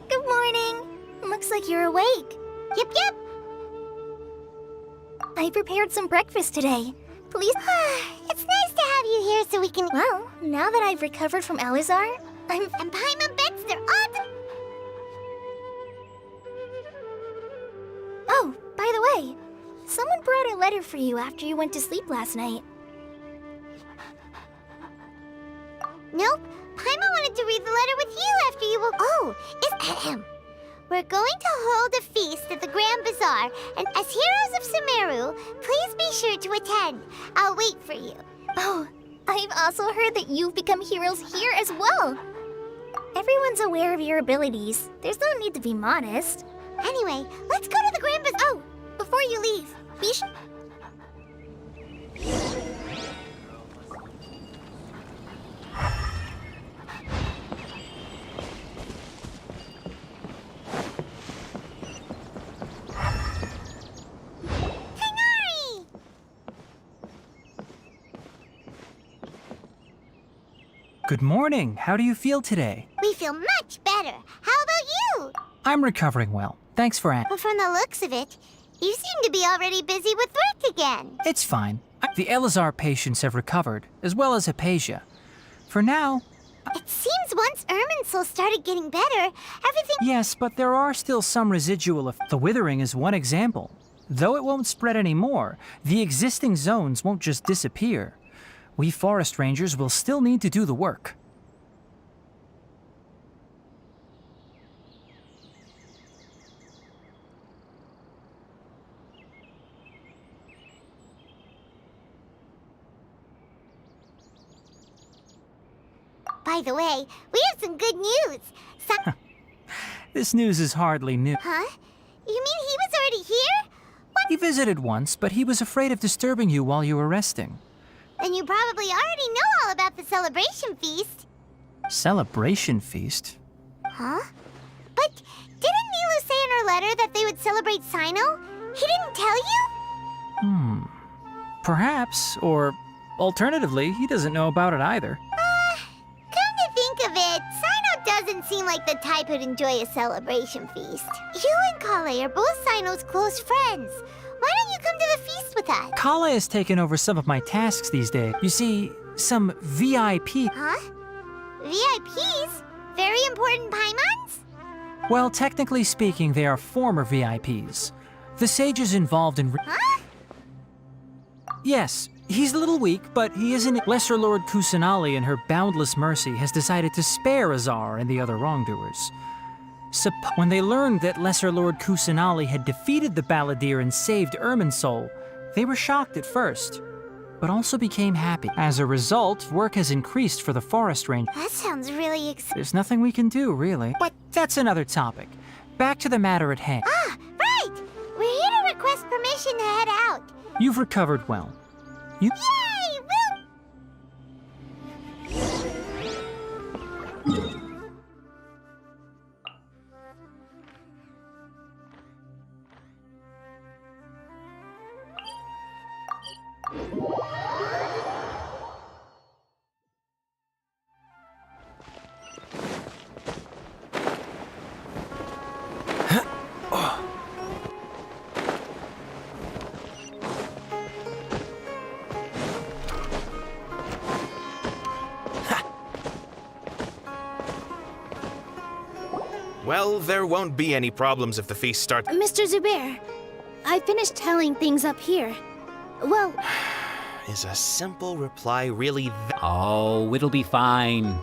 Good morning. Looks like you're awake. Yep, yep. I prepared some breakfast today. Please. It's nice to have you here so we can... Well, now that I've recovered from Alizar, And Paimon bets they're all... Oh, by the way, someone brought a letter for you after you went to sleep last night. Nope. Paimon wanted to read the letter with you after you woke... Oh, it's... We're going to hold a feast at the Grand Bazaar, and as heroes of Sumeru, please be sure to attend. I'll wait for you. Oh, I've also heard that you've become heroes here as well. Everyone's aware of your abilities. There's no need to be modest. Anyway, let's go to the Grand Bazaar. Oh, before you leave, be sure... Good morning. How do you feel today? We feel much better. How about you? I'm recovering well. Thanks for asking. But from the looks of it, you seem to be already busy with work again. It's fine. The Elazar patients have recovered, as well as Hypatia. For now... It seems once Irminsul started getting better, everything... Yes, but there are still some residual effects. The withering is one example. Though it won't spread anymore, the existing zones won't just disappear. We forest rangers will still need to do the work. By the way, we have some good news. This news is hardly new. Huh? You mean he was already here? He visited once, but he was afraid of disturbing you while you were resting. Then you probably already know all about the celebration feast. Celebration feast? Huh? But didn't Nilu say in her letter that they would celebrate Sino? He didn't tell you? Perhaps, or alternatively, he doesn't know about it either. Come to think of it, Sino doesn't seem like the type who'd enjoy a celebration feast. You and Kale are both Sino's close friends. Why don't you come to the feast with us? Kale has taken over some of my tasks these days. You see, some VIP. Huh? VIPs? Very important Paimons? Well, technically speaking, they are former VIPs. The sages involved in... Huh? Yes, he's a little weak, but he isn't... Lesser Lord Kusanali in her boundless mercy has decided to spare Azar and the other wrongdoers. When they learned that Lesser Lord Kusanali had defeated the Balladeer and saved Irminsul, they were shocked at first, but also became happy. As a result, work has increased for the Forest Ranger. That sounds really There's nothing we can do, really. But that's another topic. Back to the matter at hand. Ah, right! We're here to request permission to head out. You've recovered well. You... Yay! Woo! Well, there won't be any problems if the feast starts. Mr. Zubair, I finished tallying things up here. Well... Is a simple reply really Oh, it'll be fine.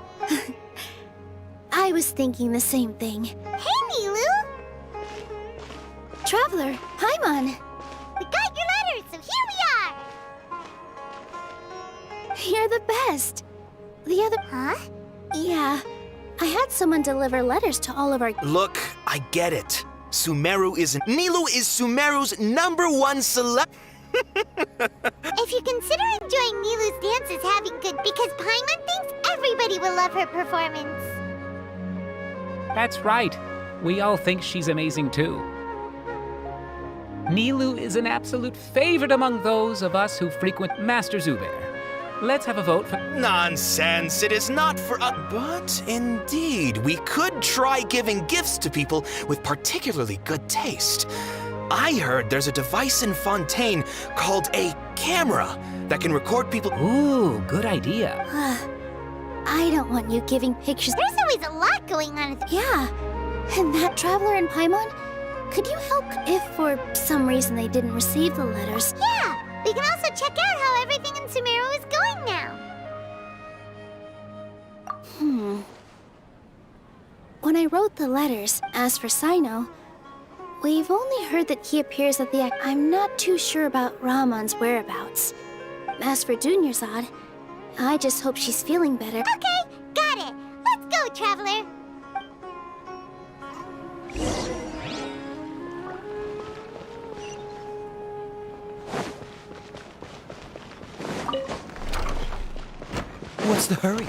I was thinking the same thing. Hey, Nilu! Traveler, Paimon! We got your letters, so here we are! You're the best. The other... Huh? Yeah, I had someone deliver letters to all of our... Look, I get it. Sumeru isn't... Nilu is Sumeru's #1 celeb... If you consider enjoying Nilu's dances having good... Because Paimon thinks everybody will love her performance. That's right. We all think she's amazing too. Nilu is an absolute favorite among those of us who frequent Master Zubair. Let's have a vote for... Nonsense, it is not for us. But indeed, we could try giving gifts to people with particularly good taste. I heard there's a device in Fontaine called a camera that can record people... Ooh, good idea. I don't want you giving pictures... There's always a lot going on. Yeah, and that Traveler and Paimon? Could you help if for some reason they didn't receive the letters? Yeah, we can also check out how everything in Sumeru is going now. When I wrote the letters, as for Sino, we've only heard that he appears at the... I'm not too sure about Rahman's whereabouts. As for Dunyarzad, I just hope she's feeling better. Okay, got it. Let's go, Traveler. What's the hurry?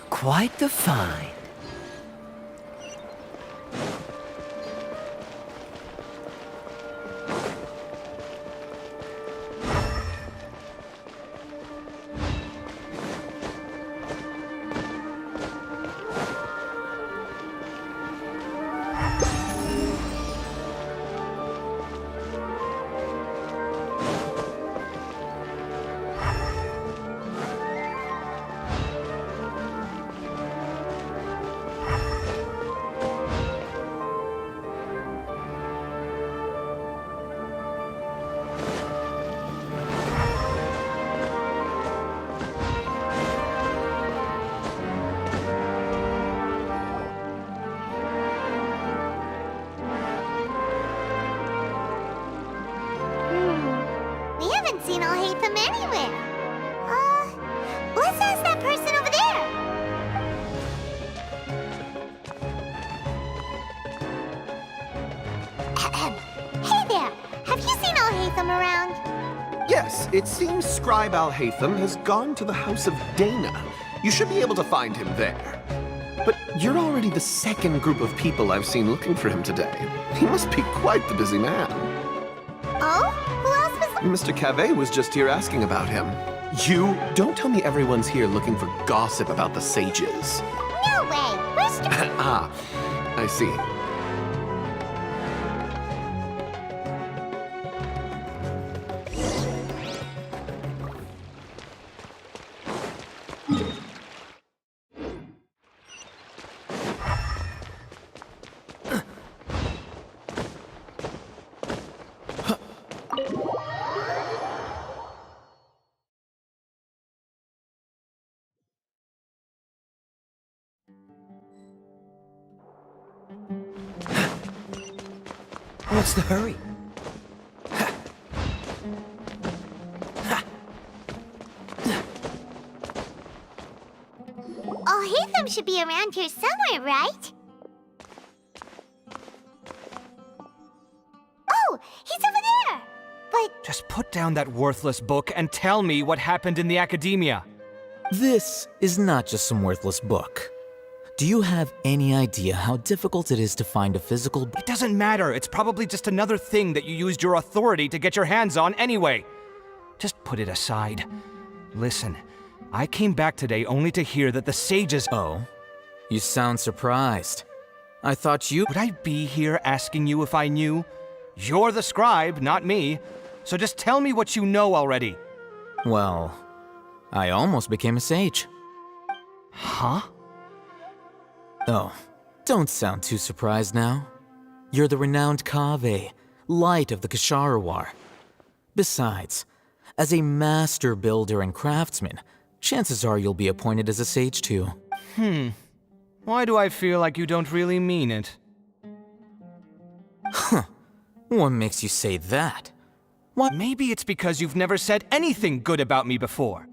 Quite the find. Hatham anywhere. Let's ask that person over there. Hey there, have you seen Al-Hatham around? Yes, it seems Scribe Al-Hatham has gone to the House of Dana. You should be able to find him there. But you're already the second group of people I've seen looking for him today. He must be quite the busy man. Oh? Who else was... Mr. Kaeya was just here asking about him. You? Don't tell me everyone's here looking for gossip about the sages. No way! Where's... Ah, I see. What's the hurry? Al-Hatham should be around here somewhere, right? Oh, he's over there! But... Just put down that worthless book and tell me what happened in the academia. This is not just some worthless book. Do you have any idea how difficult it is to find a physical... It doesn't matter. It's probably just another thing that you used your authority to get your hands on anyway. Just put it aside. Listen, I came back today only to hear that the sages... Oh, you sound surprised. I thought you... Would I be here asking you if I knew? You're the scribe, not me. So just tell me what you know already. Well, I almost became a sage. Huh? Oh, don't sound too surprised now. You're the renowned Kaeya, light of the Ksharawar. Besides, as a master builder and craftsman, chances are you'll be appointed as a sage too. Why do I feel like you don't really mean it? Huh. What makes you say that? What? Maybe it's because you've never said anything good about me before.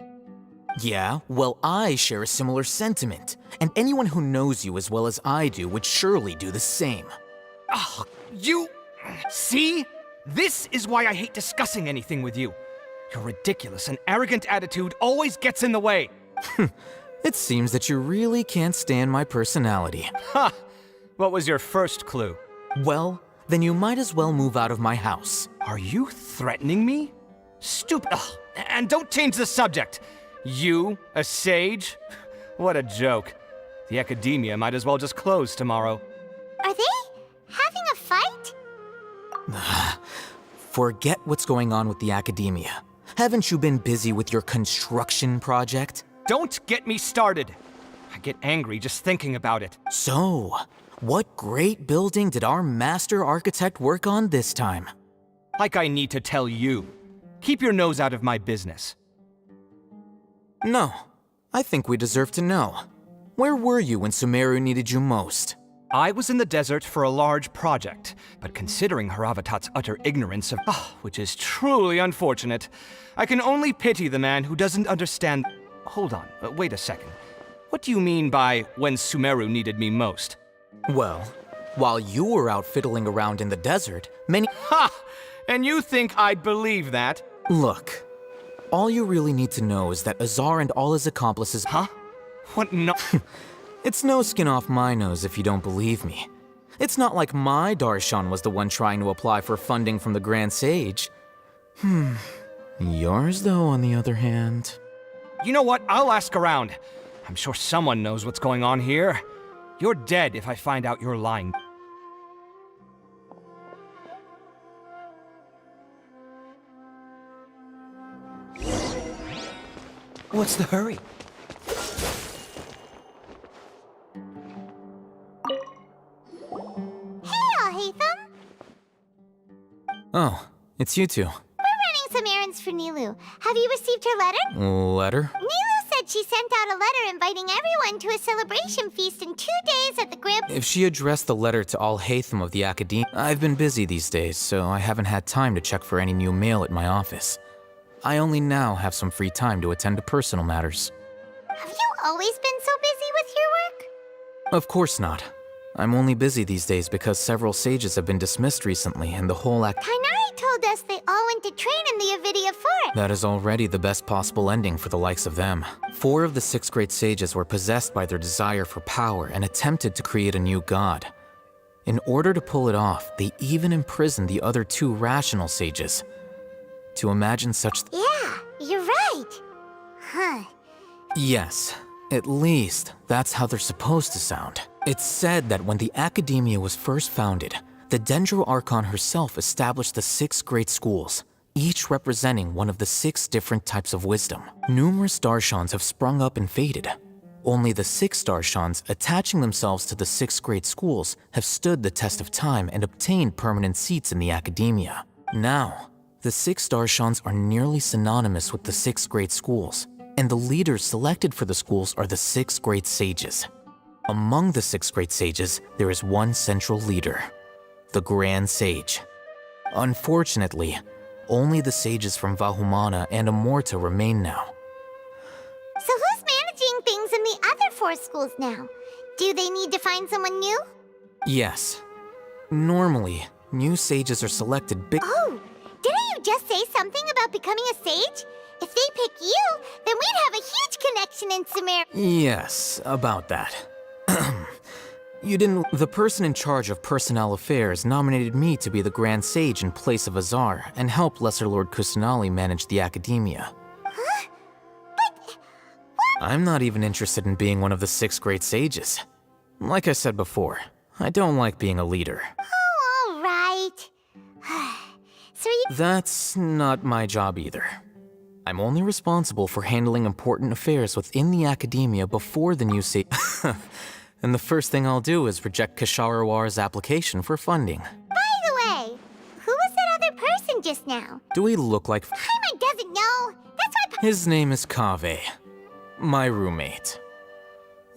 Yeah, well, I share a similar sentiment, and anyone who knows you as well as I do would surely do the same. Oh, you... See? This is why I hate discussing anything with you. Your ridiculous and arrogant attitude always gets in the way. It seems that you really can't stand my personality. Ha! What was your first clue? Well, then you might as well move out of my house. Are you threatening me? Stupid... Ugh. And don't change the subject. You, a sage? What a joke. The academia might as well just close tomorrow. Are they having a fight? Forget what's going on with the academia. Haven't you been busy with your construction project? Don't get me started. I get angry just thinking about it. So, what great building did our master architect work on this time? Like I need to tell you. Keep your nose out of my business. No, I think we deserve to know. Where were you when Sumeru needed you most? I was in the desert for a large project, but considering Haravatat's utter ignorance of... which is truly unfortunate, I can only pity the man who doesn't understand... Hold on, wait a second. What do you mean by when Sumeru needed me most? Well, while you were out fiddling around in the desert, many... Ha! And you think I'd believe that? Look, all you really need to know is that Azar and all his accomplices... Huh? What no... It's no skin off my nose if you don't believe me. It's not like my Darshan was the one trying to apply for funding from the Grand Sage. Yours, though, on the other hand... You know what? I'll ask around. I'm sure someone knows what's going on here. You're dead if I find out you're lying. What's the hurry? Hatham? Oh, it's you two. We're running some errands for Nilu. Have you received her letter? Letter? Nilu said she sent out a letter inviting everyone to a celebration feast in 2 days at the Grand... If she addressed the letter to Al-Hatham of the Academia... I've been busy these days, so I haven't had time to check for any new mail at my office. I only now have some free time to attend to personal matters. Have you always been so busy with your work? Of course not. I'm only busy these days because several sages have been dismissed recently and the whole Kainari told us they all went to train in the Avidia Forest. That is already the best possible ending for the likes of them. 4 of the 6 great sages were possessed by their desire for power and attempted to create a new god. In order to pull it off, they even imprisoned the other 2 rational sages. To imagine such... Yeah, you're right. Huh. Yes, at least that's how they're supposed to sound. It's said that when the Academia was first founded, the Dendro Archon herself established the 6 great schools, each representing one of the 6 different types of wisdom. Numerous Darshans have sprung up and faded. Only the 6 Darshans, attaching themselves to the 6 great schools, have stood the test of time and obtained permanent seats in the Academia. Now, the 6 Darshans are nearly synonymous with the 6 great schools, and the leaders selected for the schools are the 6 great sages. Among the 6 great sages, there is one central leader, the Grand Sage. Unfortunately, only the sages from Vahumana and Amorta remain now. So who's managing things in the other 4 schools now? Do they need to find someone new? Yes. Normally, new sages are selected Oh, didn't you just say something about becoming a sage? If they pick you, then we'd have a huge connection in Sumeru. Yes, about that. You didn't... The person in charge of personnel affairs nominated me to be the Grand Sage in place of Azar and help Lesser Lord Kusanali manage the Academia. Huh? But... what? I'm not even interested in being one of the 6 great sages. Like I said before, I don't like being a leader. Oh, all right. So you... That's not my job either. I'm only responsible for handling important affairs within the Academia before the new sage... And the first thing I'll do is reject Kasharawar's application for funding. By the way, who was that other person just now? Do we look like... Paimon doesn't know. That's why... His name is Kaveh, my roommate.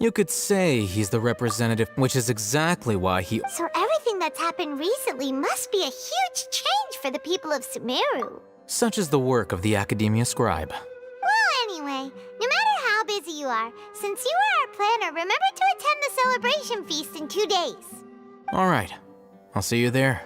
You could say he's the representative, which is exactly why he... So everything that's happened recently must be a huge change for the people of Sumeru. Such is the work of the Academia Scribe. Well, anyway, no matter how busy you are, since you are our planner, remember to attend the celebration feast in 2 days. All right, I'll see you there.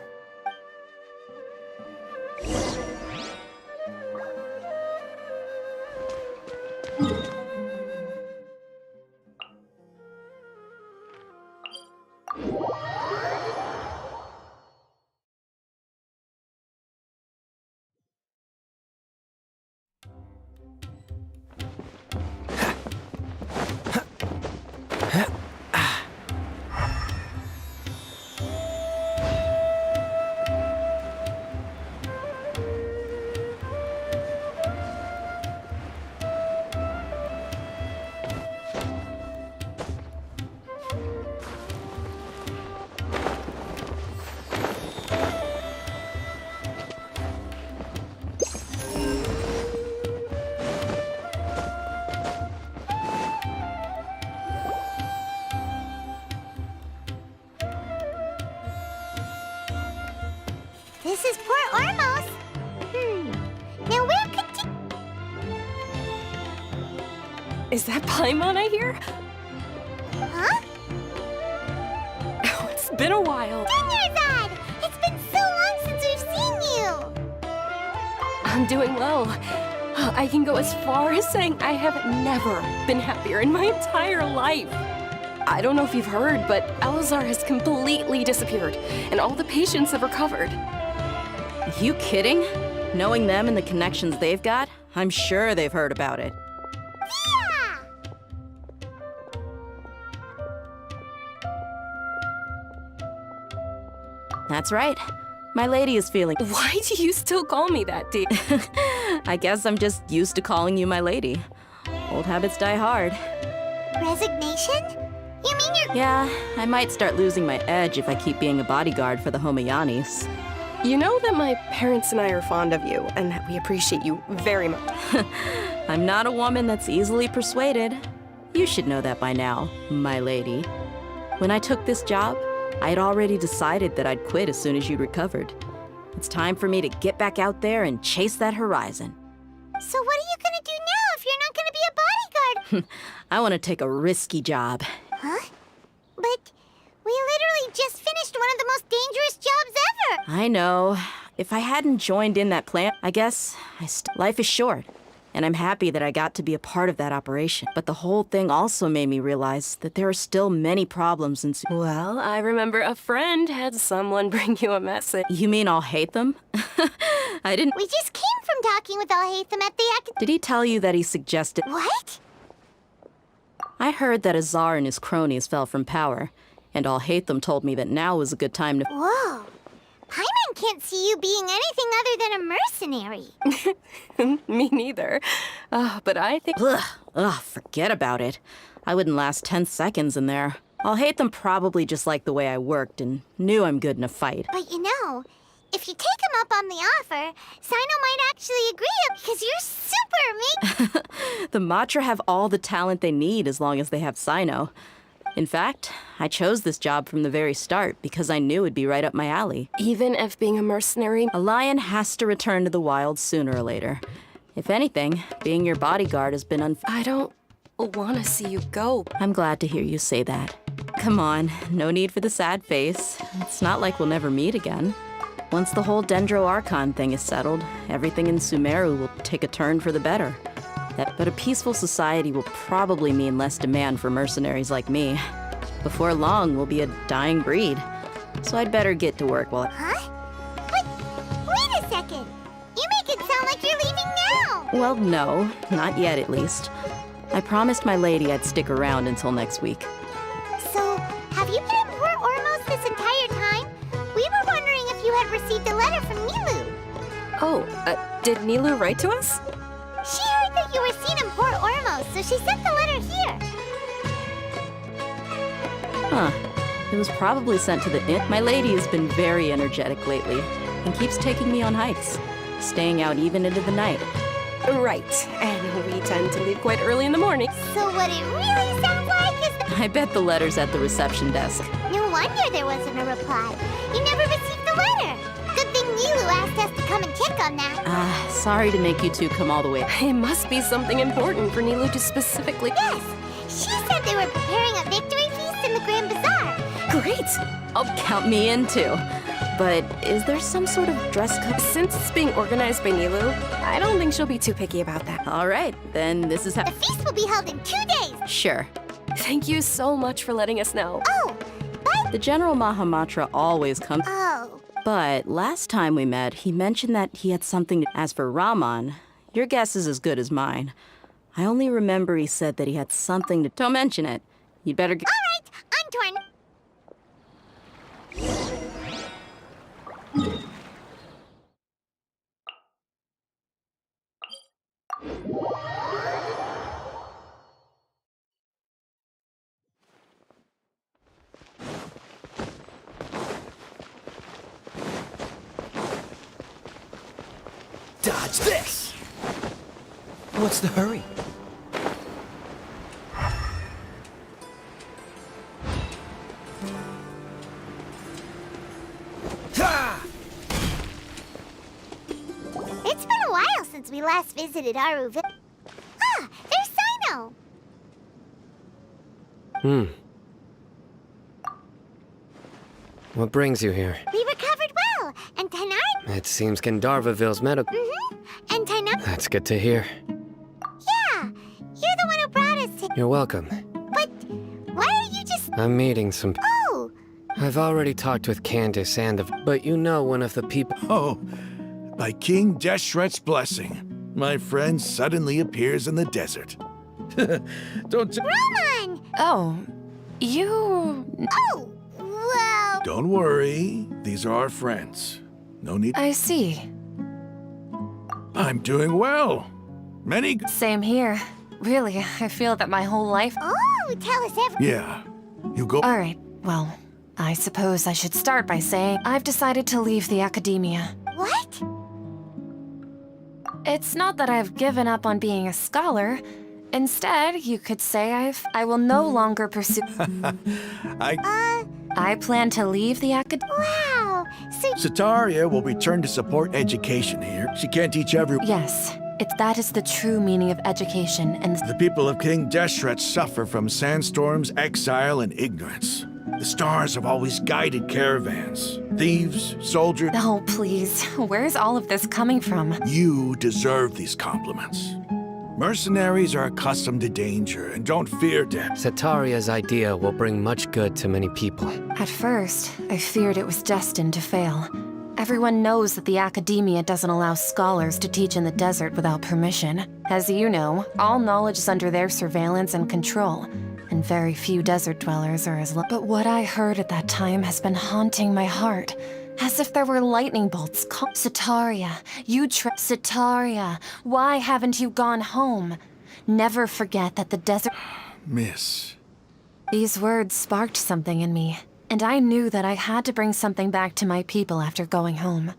This is Port Ormos. Now where could Is that Paimon I hear? Huh? Oh, it's been a while. Dunyazad! It's been so long since we've seen you! I'm doing well. I can go as far as saying I have never been happier in my entire life. I don't know if you've heard, but Elazar has completely disappeared, and all the patients have recovered. You kidding? Knowing them and the connections they've got, I'm sure they've heard about it. Yeah! That's right. My lady is feeling... Why do you still call me that, Dee? I guess I'm just used to calling you my lady. Old habits die hard. Resignation? You mean you're... Yeah, I might start losing my edge if I keep being a bodyguard for the Homayanis. You know that my parents and I are fond of you, and that we appreciate you very much. I'm not a woman that's easily persuaded. You should know that by now, my lady. When I took this job, I had already decided that I'd quit as soon as you'd recovered. It's time for me to get back out there and chase that horizon. So what are you gonna do now if you're not gonna be a bodyguard? I want to take a risky job. Huh? But we literally just finished one of the most dangerous jobs ever! I know. If I hadn't joined in that plan, I guess life is short. And I'm happy that I got to be a part of that operation. But the whole thing also made me realize that there are still many problems in Well, I remember a friend had someone bring you a message. You mean I'll hate them? I didn't... We just came from talking with Alhaitham at the Did he tell you that he suggested... What? I heard that Azar and his cronies fell from power. And Alhaitham told me that now was a good time to... Whoa. Paimon can't see you being anything other than a mercenary. Me neither. But I think... Ugh, forget about it. I wouldn't last 10 seconds in there. Alhaitham probably just liked the way I worked and knew I'm good in a fight. But you know, if you take him up on the offer, Sino might actually agree because you're super amazing. The Matra have all the talent they need as long as they have Sino. In fact, I chose this job from the very start because I knew it'd be right up my alley. Even if being a mercenary... A lion has to return to the wild sooner or later. If anything, being your bodyguard has been I don't want to see you go. I'm glad to hear you say that. Come on, no need for the sad face. It's not like we'll never meet again. Once the whole Dendro Archon thing is settled, everything in Sumeru will take a turn for the better. But a peaceful society will probably mean less demand for mercenaries like me. Before long, we'll be a dying breed. So I'd better get to work while... Huh? But wait a second! You make it sound like you're leaving now! Well, no. Not yet, at least. I promised my lady I'd stick around until next week. So, have you been in Port Ormos this entire time? We were wondering if you had received a letter from Nilu. Oh, did Nilu write to us? She heard that you were seen in Port Ormos, so she sent the letter here. Huh. It was probably sent to the inn. My lady has been very energetic lately and keeps taking me on hikes, staying out even into the night. Right. And we tend to leave quite early in the morning. So what it really sounds like is that... I bet the letter's at the reception desk. No wonder there wasn't a reply. You never received the letter. Good thing Nilu asked us to come and check on that. Sorry to make you two come all the way. It must be something important for Nilu to specifically... Yes! She said they were preparing a victory feast in the Grand Bazaar. Great! Oh, count me in too. But is there some sort of dress code? Since it's being organized by Nilu, I don't think she'll be too picky about that. All right, then this is how... The feast will be held in 2 days. Sure. Thank you so much for letting us know. Oh, but... The General Mahamatra always comes... Oh. But last time we met, he mentioned that he had something to... As for Raman, your guess is as good as mine. I only remember he said that he had something to... Don't mention it. You'd better get... All right, I'm torn. Dodge this! What's the hurry? It's been a while since we last visited Aruville. Ah, there's Sino! What brings you here? We recovered well, and Tainar... It seems Gandharvaville's medical... And Tainar... That's good to hear. Yeah, you're the one who brought us to... You're welcome. But why are you just... I'm meeting some... Oh! I've already talked with Candace and the... But you know one of the people... Oh, by King Deshret's blessing, my friend suddenly appears in the desert. Don't... Raman! Oh, you... Oh, well... Don't worry, these are our friends. No need... I see. I'm doing well. Many... Same here. Really, I feel that my whole life... Oh, tell us everything. Yeah, you go... All right, well, I suppose I should start by saying I've decided to leave the academia. What? It's not that I've given up on being a scholar. Instead, you could say I will no longer pursue... I plan to leave the academia. Wow, so... Sataria will return to support education here. She can't teach everyone. Yes, That is the true meaning of education, and The people of King Deshret suffer from sandstorms, exile, and ignorance. The stars have always guided caravans. Thieves, soldiers... Oh, please. Where's all of this coming from? You deserve these compliments. Mercenaries are accustomed to danger and don't fear death. Setaria's idea will bring much good to many people. At first, I feared it was destined to fail. Everyone knows that the academia doesn't allow scholars to teach in the desert without permission. As you know, all knowledge is under their surveillance and control, and very few desert dwellers are as But what I heard at that time has been haunting my heart, as if there were lightning bolts. Setaria, Setaria, why haven't you gone home? Never forget that the desert... Miss. These words sparked something in me, and I knew that I had to bring something back to my people after going home.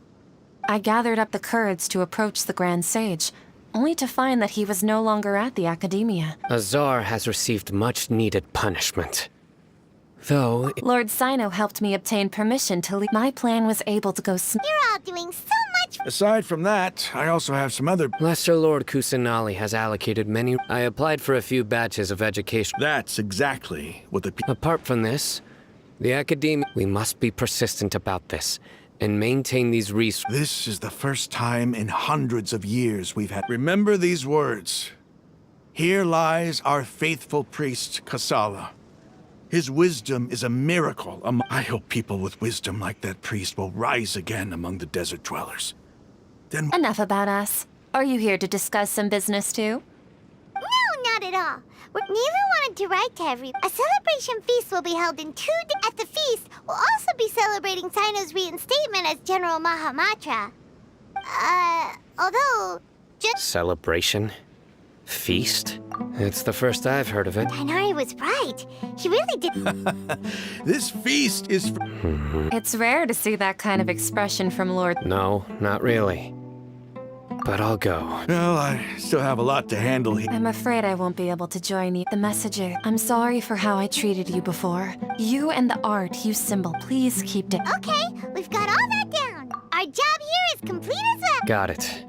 I gathered up the courage to approach the Grand Sage, only to find that he was no longer at the Academia. Azar has received much-needed punishment. Though... Lord Sino helped me obtain permission to leave. My plan was able to go You're all doing so much. Aside from that, I also have some other... Lesser Lord Kusanali has allocated many... I applied for a few batches of education. That's exactly what the... Apart from this, the Academia... We must be persistent about this, and maintain these resources. This is the first time in hundreds of years we've had... Remember these words. Here lies our faithful priest, Kasala. His wisdom is a miracle. I hope people with wisdom like that priest will rise again among the desert dwellers. Then... Enough about us. Are you here to discuss some business too? No, not at all. Neva wanted to write to everyone. A celebration feast will be held in 2 days. At the feast, we'll also be celebrating Sino's reinstatement as General Mahamatra. Although... Celebration? Feast? It's the first I've heard of it. Tainari was right. He really did... This feast is... It's rare to see that kind of expression from Lord... No, not really. But I'll go. Well, I still have a lot to handle here. I'm afraid I won't be able to join you. The messenger, I'm sorry for how I treated you before. You and the art you symbol, please keep it. Okay, we've got all that down. Our job here is complete as well. Got it.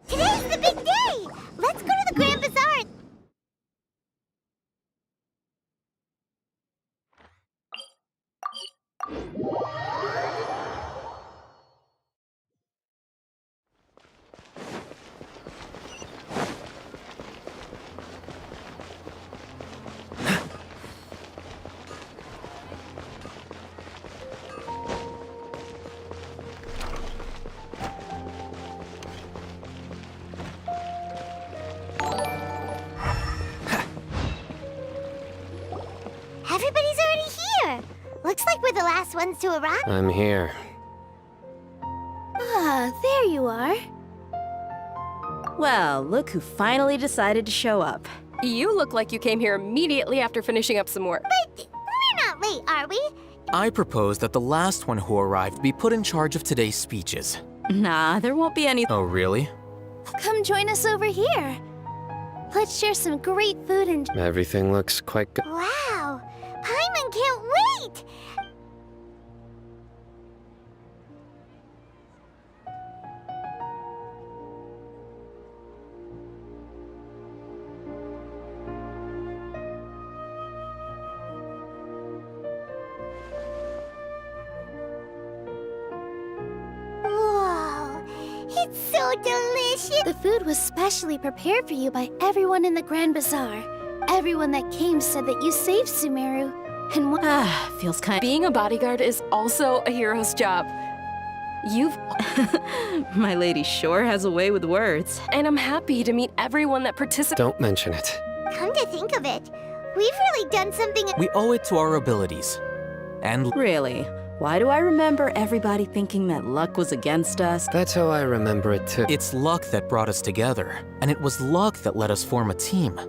Today's the big day! Let's go to the Grand Bazaar! Everybody's already here! Looks like we're the last ones to arrive. I'm here. Ah, there you are. Well, look who finally decided to show up. You look like you came here immediately after finishing up some work. But we're not late, are we? I propose that the last one who arrived be put in charge of today's speeches. Nah, there won't be any. Oh, really? Come join us over here. Let's share some great food and... Everything looks quite good. Wow! Paimon can't wait! it's so delicious! The food was specially prepared for you by everyone in the Grand Bazaar. Everyone that came said that you saved Sumeru, and feels kind. Being a bodyguard is also a hero's job. You've... My lady sure has a way with words. And I'm happy to meet everyone that participated. Don't mention it. Come to think of it, we've really done something. We owe it to our abilities. And Really? Why do I remember everybody thinking that luck was against us? That's how I remember it too. it's luck that brought us together, and it was luck that let us form a team.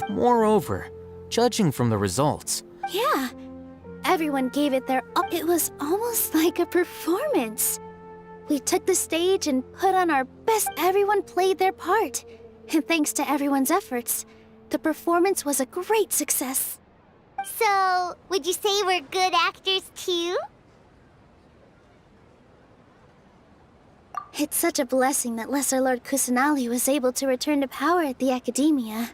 Moreover, judging from the results, yeah, everyone gave it their all. It was almost like a performance. We took the stage and put on our best. Everyone played their part. And thanks to everyone's efforts, the performance was a great success. So, would you say we're good actors too? It's such a blessing that Lesser Lord Kusanali was able to return to power at the Academia.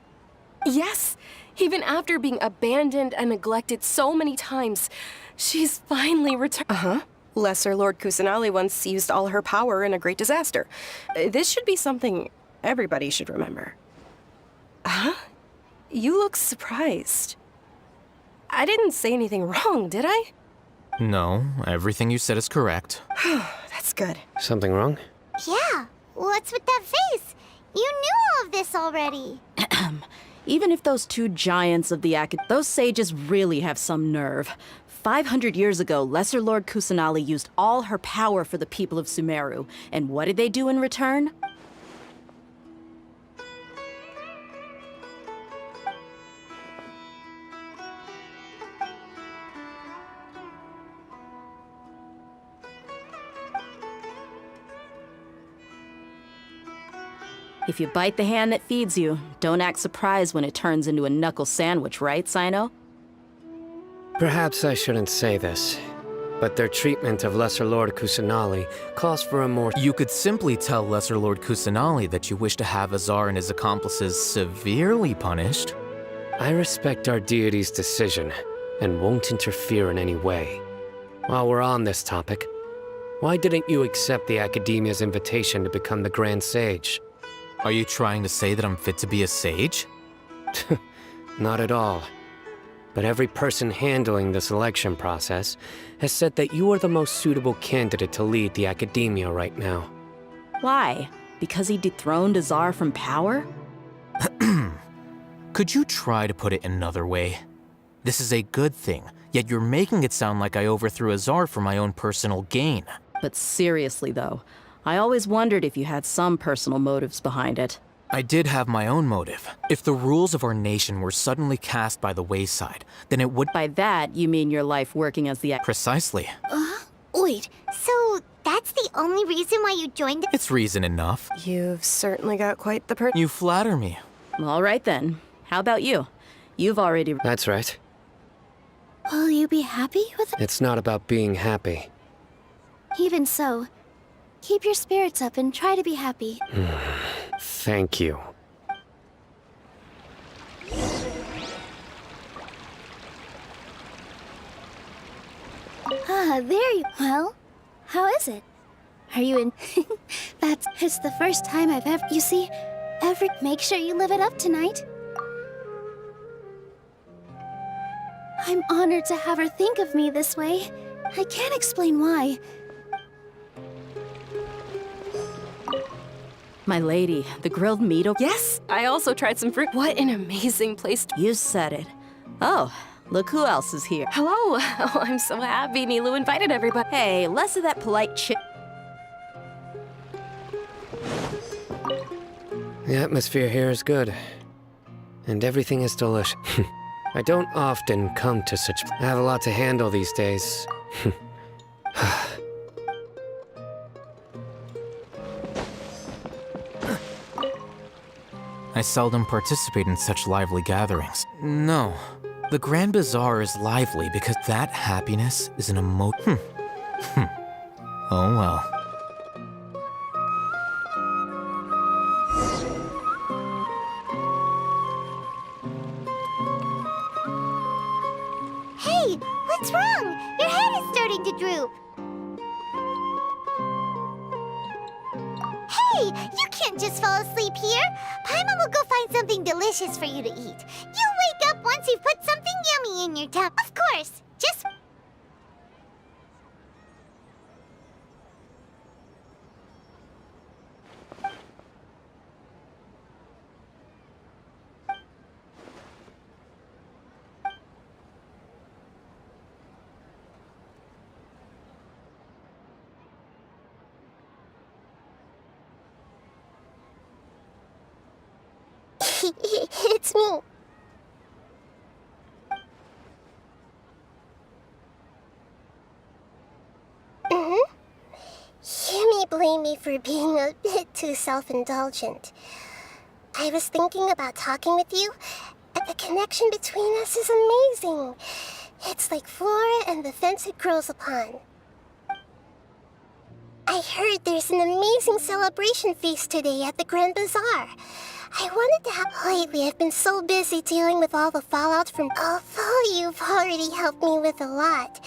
Yes! Even after being abandoned and neglected so many times, she's finally returned. Lesser Lord Kusanali once used all her power in a great disaster. This should be something everybody should remember. Huh? You look surprised. I didn't say anything wrong, did I? no, everything you said is correct. That's good. Something wrong? Yeah, what's with that face? You knew all of this already. Even if those two giants of the those sages really have some nerve. 500 years ago, Lesser Lord Kusanali used all her power for the people of Sumeru. And what did they do in return? If you bite the hand that feeds you, don't act surprised when it turns into a knuckle sandwich, right, Sino? Perhaps I shouldn't say this, but their treatment of Lesser Lord Kusanali calls for a more... You could simply tell Lesser Lord Kusanali that you wish to have Azar and his accomplices severely punished. I respect our deity's decision and won't interfere in any way. While we're on this topic, why didn't you accept the Academia's invitation to become the Grand Sage? Are you trying to say that I'm fit to be a sage? Not at all. But every person handling the selection process has said that you are the most suitable candidate to lead the Academia right now. Why? Because he dethroned Azar from power? Could you try to put it another way? This is a good thing, yet you're making it sound like I overthrew Azar for my own personal gain. But seriously, though, I always wondered if you had some personal motives behind it. I did have my own motive. If the rules of our nation were suddenly cast by the wayside, then it would— By that, you mean your life working as the— Precisely. Wait, so that's the only reason why you joined us? It's reason enough. You've certainly got quite the You flatter me. All right then. How about you? You've already— That's right. Will you be happy with it? It's not about being happy. Even so, keep your spirits up and try to be happy. Thank you. There you— Well, how is it? Are you in— It's the first time I've ever— You see, make sure you live it up tonight. I'm honored to have her think of me this way. I can't explain why. My lady, the grilled meat— Yes, I also tried some fruit. What an amazing place to— You said it. Oh, look who else is here. Hello! Oh, I'm so happy Nilu invited everybody. Hey, less of that polite chit. The atmosphere here is good. And everything is delicious. I don't often come to such... I have a lot to handle these days. I seldom participate in such lively gatherings. No, the Grand Bazaar is lively because that happiness is an Oh well. Hey, what's wrong? Your head is starting to droop. Hey, you can't just fall asleep here. Paimon will go find something delicious for you to eat. You'll wake up once you've put something yummy in your tummy. Of course, just... It's me. You may blame me for being a bit too self-indulgent. I was thinking about talking with you, and the connection between us is amazing. It's like flora and the fence it grows upon. I heard there's an amazing celebration feast today at the Grand Bazaar. I wanted to have... Lately, I've been so busy dealing with all the fallout from... Although you've already helped me with a lot.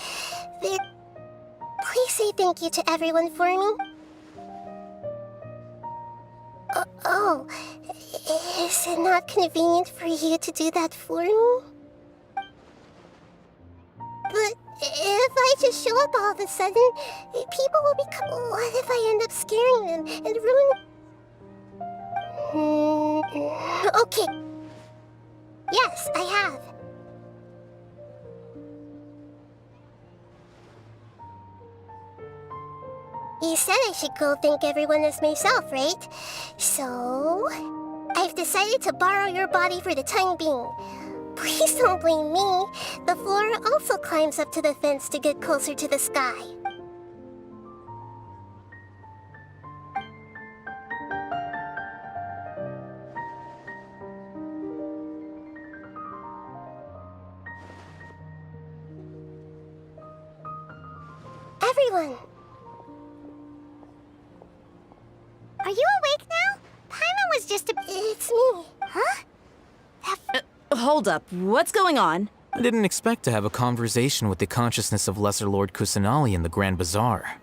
Please say thank you to everyone for me. Is it not convenient for you to do that for me? But if I just show up all of a sudden, people will become... What if I end up scaring them and ruining... Okay. Yes, I have. You said I should go thank everyone as myself, right? So... I've decided to borrow your body for the time being. Please don't blame me. The flora also climbs up to the fence to get closer to the sky. Everyone! Are you awake now? Paimon was just a... It's me. Huh? Hold up. What's going on? I didn't expect to have a conversation with the consciousness of Lesser Lord Kusanali in the Grand Bazaar.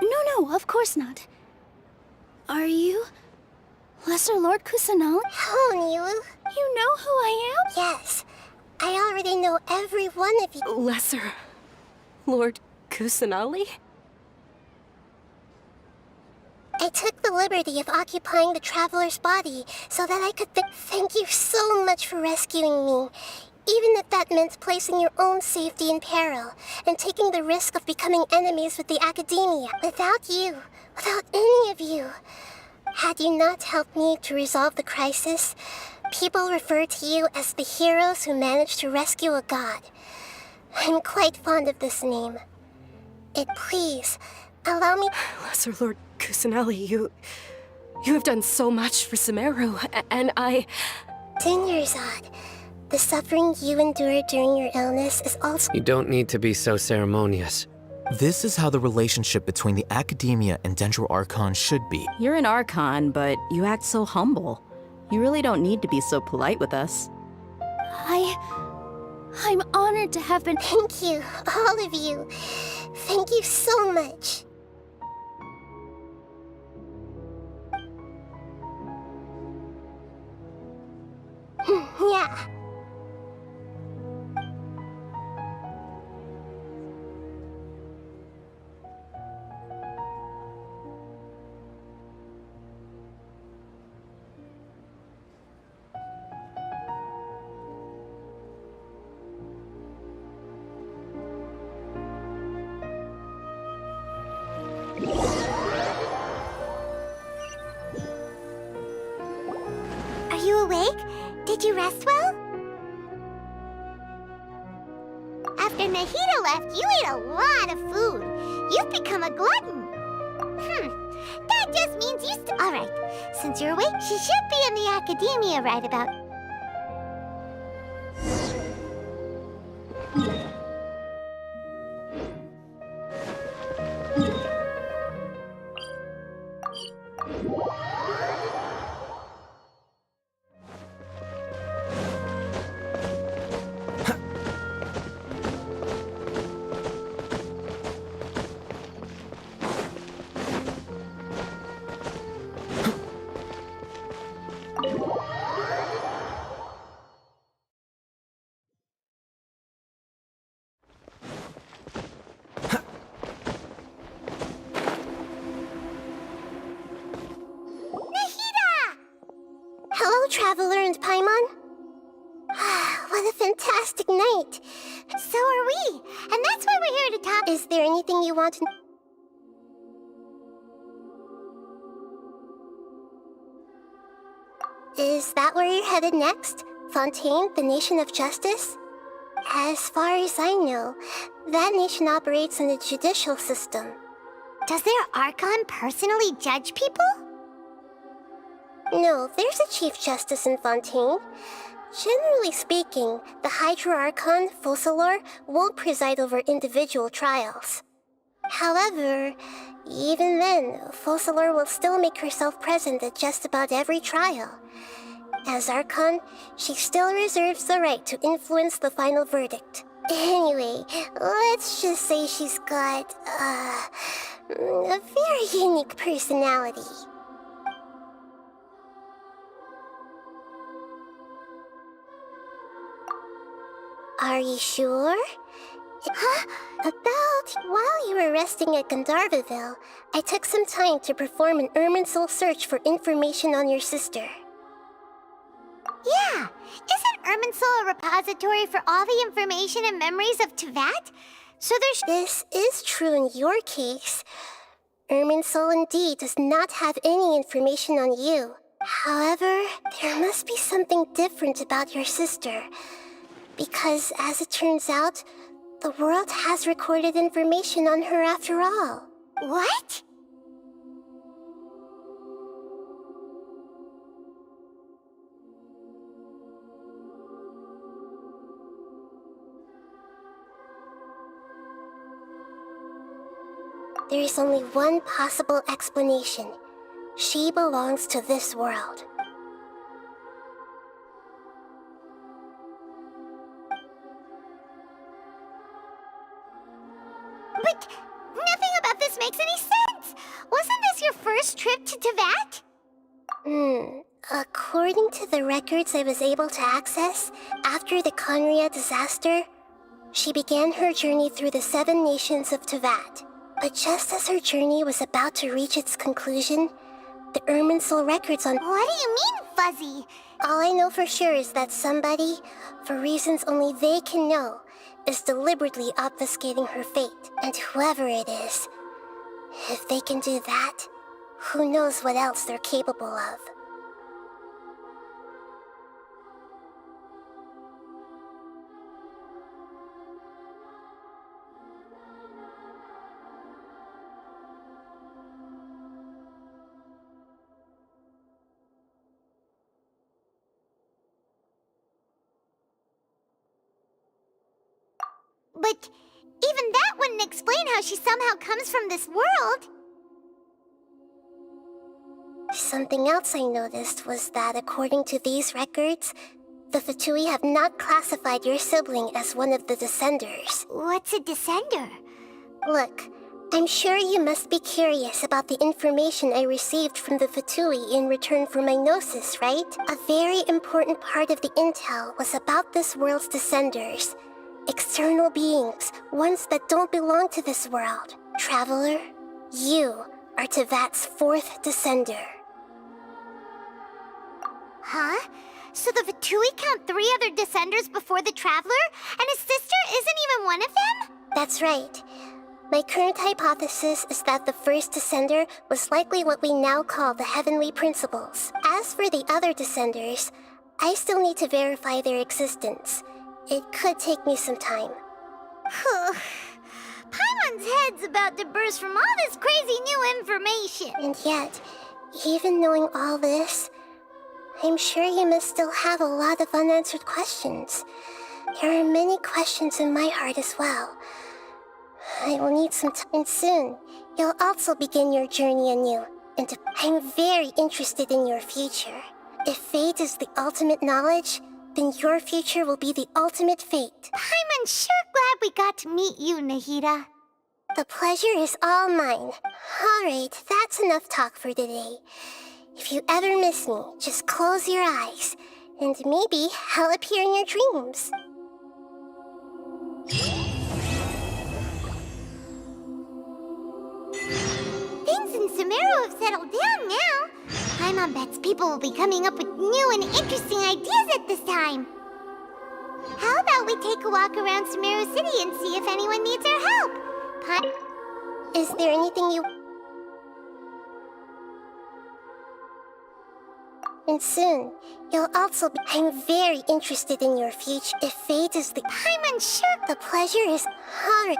No, of course not. Are you... Lesser Lord Kusanali? Hello, Nilu. You know who I am? Yes. I already know every one of you. Lesser Lord Kusanali? I took the liberty of occupying the traveler's body so that I could thank you so much for rescuing me. Even if that meant placing your own safety in peril and taking the risk of becoming enemies with the academia. Without you, without any of you, had you not helped me to resolve the crisis, people refer to you as the heroes who managed to rescue a god. I'm quite fond of this name. Please, allow me... Lesser Lord Kusanali, you have done so much for Sumeru, and I... Dunyarzad, the suffering you endured during your illness is also... You don't need to be so ceremonious. This is how the relationship between the Academia and Dendro Archon should be. You're an Archon, but you act so humble. You really don't need to be so polite with us. I'm honored to have been... Thank you, all of you. Thank you so much. Yeah. Are you awake? Did you rest well? After Nahida left, you ate a lot of food. You've become a glutton. That just means you Alright, since you're awake, she should be in the academia right about... and Paimon? What a fantastic night. So are we, and that's why we're here to talk. Is there anything you want to... Is that where you're headed next? Fontaine, the nation of justice? As far as I know, that nation operates in a judicial system. Does their Archon personally judge people? No, there's a Chief Justice in Fontaine. Generally speaking, the Hydra Archon, Focalor, won't preside over individual trials. However, even then, Focalor will still make herself present at just about every trial. As Archon, she still reserves the right to influence the final verdict. Anyway, let's just say she's got, a very unique personality. Are you sure? While you were resting at Gandharvaville, I took some time to perform an Irminsul search for information on your sister. Yeah! Isn't Irminsul a repository for all the information and memories of Teyvat? So there's... This is true in your case. Irminsul indeed does not have any information on you. However, there must be something different about your sister. Because, as it turns out, the world has recorded information on her after all. What? There is only one possible explanation. She belongs to this world. But nothing about this makes any sense! Wasn't this your first trip to Teyvat? According to the records I was able to access, after the Conria disaster, she began her journey through the 7 nations of Teyvat. But just as her journey was about to reach its conclusion, the Irminsul records on... What do you mean, Fuzzy? All I know for sure is that somebody, for reasons only they can know, is deliberately obfuscating her fate. And whoever it is, if they can do that, who knows what else they're capable of. But even that wouldn't explain how she somehow comes from this world. Something else I noticed was that according to these records, the Fatui have not classified your sibling as one of the Descenders. What's a Descender? Look, I'm sure you must be curious about the information I received from the Fatui in return for my gnosis, right? A very important part of the intel was about this world's Descenders. External beings, ones that don't belong to this world. Traveler, you are Teyvat's 4th Descender. Huh? So the Fatui count 3 other Descenders before the Traveler? And his sister isn't even one of them? That's right. My current hypothesis is that the first Descender was likely what we now call the Heavenly Principles. As for the other Descenders, I still need to verify their existence. It could take me some time. Paimon's head's about to burst from all this crazy new information. And yet, even knowing all this, I'm sure you must still have a lot of unanswered questions. There are many questions in my heart as well. I will need some time, and soon you'll also begin your journey anew, and I'm very interested in your future. If fate is the ultimate knowledge, then your future will be the ultimate fate. Paimon's sure glad we got to meet you, Nahida. The pleasure is all mine. Alright, that's enough talk for today. If you ever miss me, just close your eyes, and maybe I'll appear in your dreams. Things in Sumeru have settled down now. Paimon bets people will be coming up with new and interesting ideas at this time. How about we take a walk around Sumeru City and see if anyone needs our help? Is there anything you... And soon, you'll also be... I'm very interested in your future. If fate is the... I'm unsure. The pleasure is hard.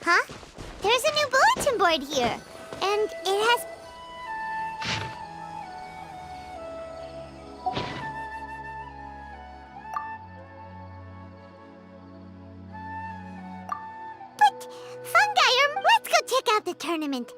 Huh? There's a new bulletin board here, and it has... But, fungi, let's go check out the tournament.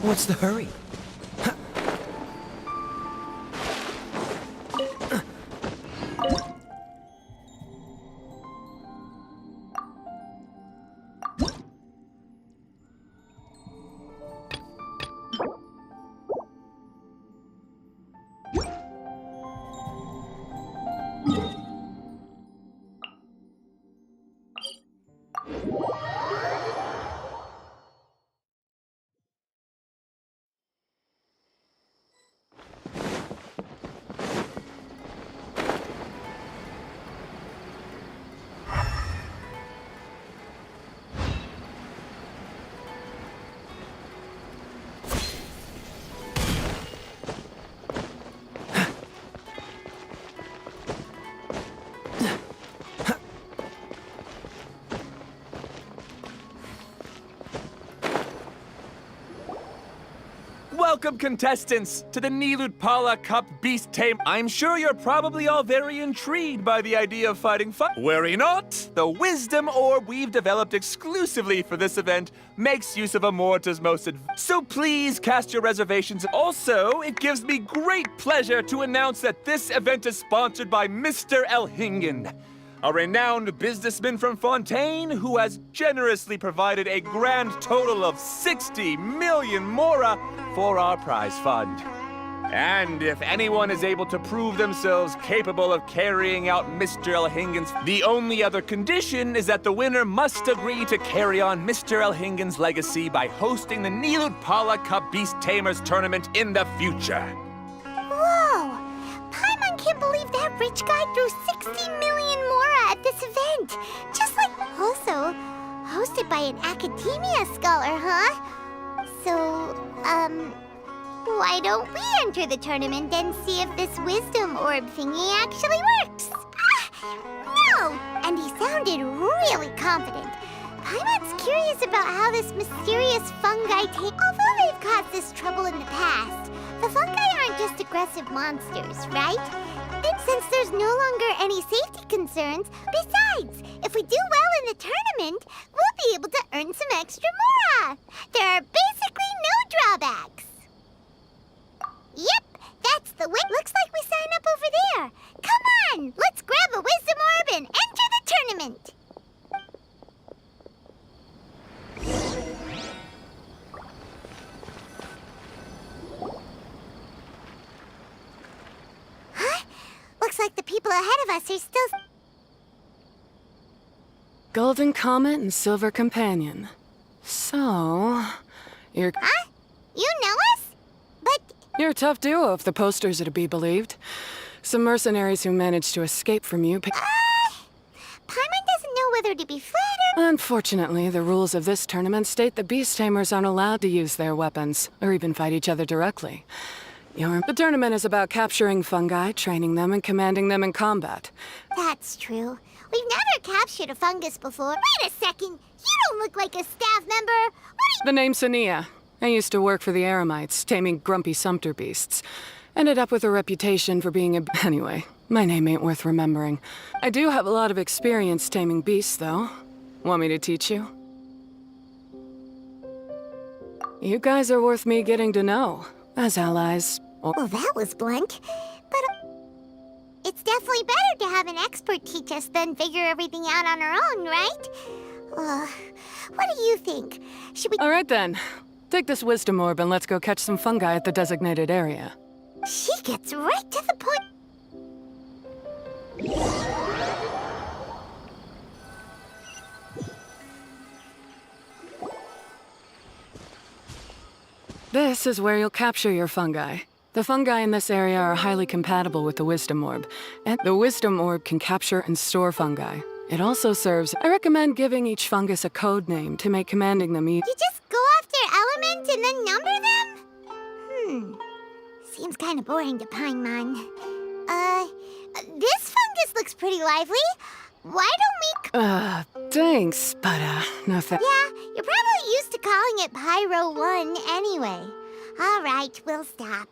What's the hurry? Welcome, contestants, to the Nilutpala Cup Beast Tame. I'm sure you're probably all very intrigued by the idea of fighting Worry not! The wisdom orb we've developed exclusively for this event makes use of Amorta's most so please cast your reservations. Also, it gives me great pleasure to announce that this event is sponsored by Mr. Elhingen, a renowned businessman from Fontaine who has generously provided a grand total of 60 million mora for our prize fund. And if anyone is able to prove themselves capable of carrying out Mr. Elhingen's, the only other condition is that the winner must agree to carry on Mr. Elhingen's legacy by hosting the Nilutpala Cup Beast Tamers tournament in the future. Whoa! Paimon can't believe that rich guy threw 60 million mora at this this event. Just like also hosted by an academia scholar, huh? So, why don't we enter the tournament and see if this wisdom orb thingy actually works? No! And he sounded really confident. Paimon's curious about how this mysterious fungi take. Although they've caused this trouble in the past, the fungi aren't just aggressive monsters, right? Then since there's no longer any safety concerns, besides, if we do well in the tournament, we'll be able to earn some extra mora. There are basically no drawbacks. Yep, that's the way. Looks like we sign up over there. Come on, let's grab a wisdom orb and enter the tournament. Huh? Looks like the people ahead of us are still... Golden Comet and Silver Companion. So, you're... Huh? You know us? But... You're a tough duo if the posters are to be believed. Some mercenaries who managed to escape from you... Paimon doesn't know whether to be flattered... Unfortunately, the rules of this tournament state that beast tamers aren't allowed to use their weapons, or even fight each other directly. The tournament is about capturing fungi, training them, and commanding them in combat. That's true. We've never captured a fungus before. Wait a second! You don't look like a staff member! The name's Sania. I used to work for the Eremites, taming grumpy sumpter beasts. Ended up with a reputation for being a... Anyway, my name ain't worth remembering. I do have a lot of experience taming beasts, though. Want me to teach you? You guys are worth me getting to know, as allies. Well, that was blunt. But it's definitely better to have an expert teach us than figure everything out on our own, right? What do you think? Should we... All right, then. Take this wisdom orb and let's go catch some fungi at the designated area. She gets right to the point. This is where you'll capture your fungi. The fungi in this area are highly compatible with the wisdom orb, and the wisdom orb can capture and store fungi. It also serves... I recommend giving each fungus a code name to make commanding them easy. You just go off their element and then number them? Seems kind of boring to Paimon. This fungus looks pretty lively. Why don't we... Thanks, but, no thanks. Yeah, you're probably used to calling it Pyro 1 anyway. All right, we'll stop.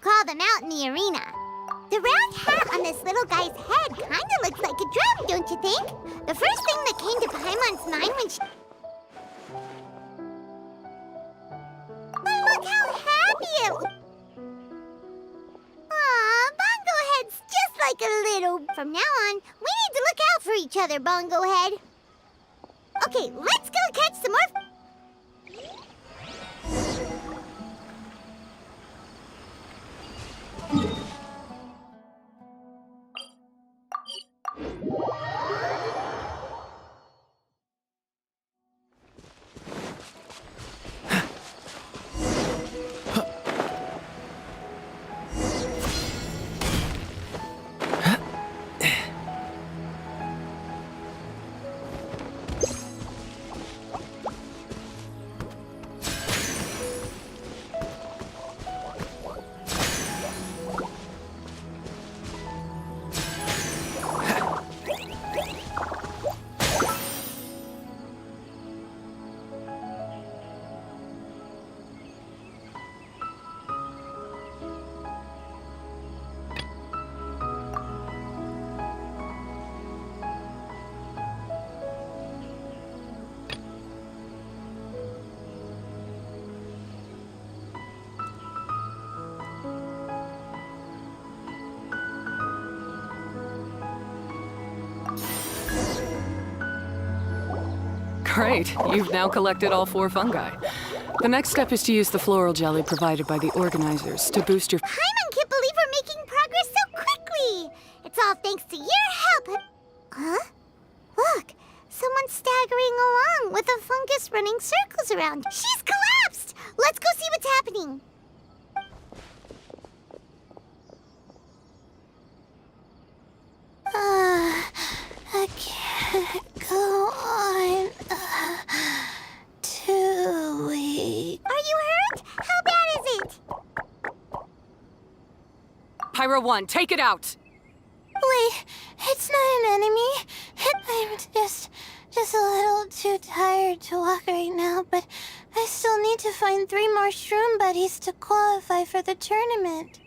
call them out in the arena. The round hat on this little guy's head kinda looks like a drum, don't you think? The first thing that came to Paimon's mind when she... But look how happy it... Aw, Bongo Head's just like a little... From now on, we need to look out for each other, Bongo Head. Okay, let's go catch some more... Great, you've now collected all 4 fungi. The next step is to use the floral jelly provided by the organizers to boost your... Paimon can't believe we're making progress so quickly! It's all thanks to your help! Huh? Look, someone's staggering along with a fungus running circles around. She's collapsed! Let's go see what's happening. I can't go on too weak. Are you hurt? How bad is it? Pyro 1, take it out! Wait, it's not an enemy. I'm just a little too tired to walk right now, but I still need to find 3 more shroom buddies to qualify for the tournament.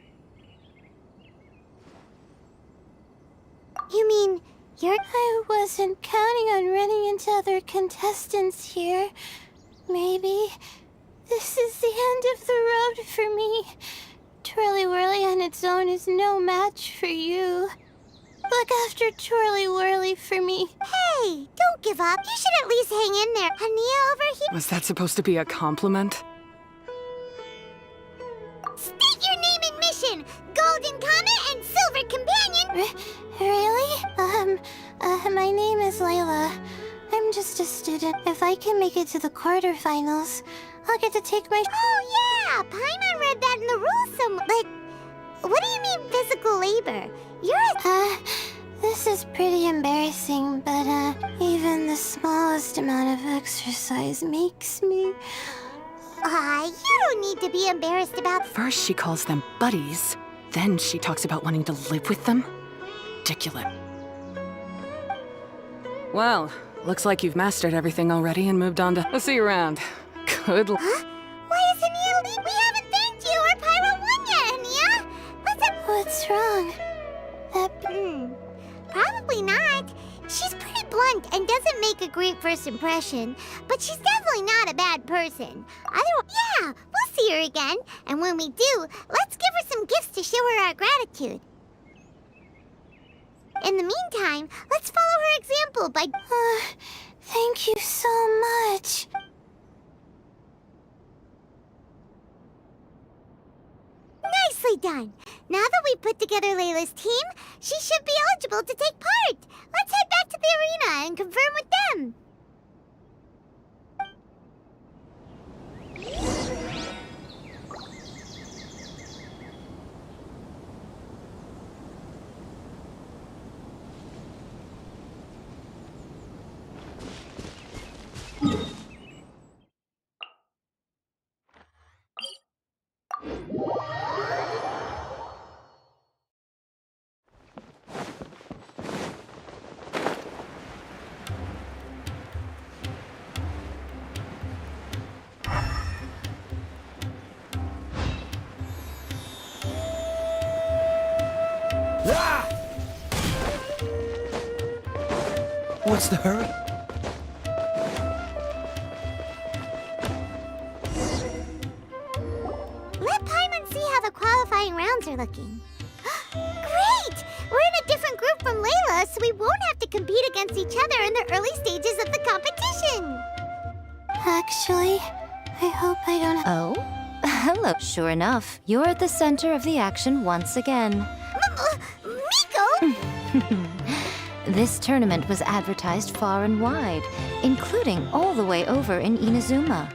You mean, I wasn't counting on running into other contestants here. Maybe this is the end of the road for me. Twirly Whirly on its own is no match for you. Look after Twirly Whirly for me. Hey, don't give up. You should at least hang in there. Ania over here. Was that supposed to be a compliment? State your name and mission. Golden Comet and Silver Companion. Really? My name is Layla. I'm just a student. If I can make it to the quarterfinals, I'll get to take my... Oh, yeah! Paimon read that in the rules somewhere. But what do you mean physical labor? This is pretty embarrassing, but, even the smallest amount of exercise makes me... you don't need to be embarrassed about... First she calls them buddies, then she talks about wanting to live with them? Ridiculous. Well, looks like you've mastered everything already and moved on to... I'll see you around. Good luck. Huh? Why isn't Ania leave? We haven't thanked you or Pyro 1 yet, Ania! What's wrong? Probably not. She's pretty blunt and doesn't make a great first impression, but she's definitely not a bad person. Yeah, we'll see her again, and when we do, let's give her some gifts to show her our gratitude. In the meantime, let's follow her example by... thank you so much. Nicely done. Now that we've put together Layla's team, she should be eligible to take part. Let's head back to the arena and confirm with them. What's the hurry? Let Paimon see how the qualifying rounds are looking. Great! We're in a different group from Layla, so we won't have to compete against each other in the early stages of the competition. Actually, I hope I don't. Oh? Hello. Sure enough, you're at the center of the action once again. Miko! This tournament was advertised far and wide, including all the way over in Inazuma.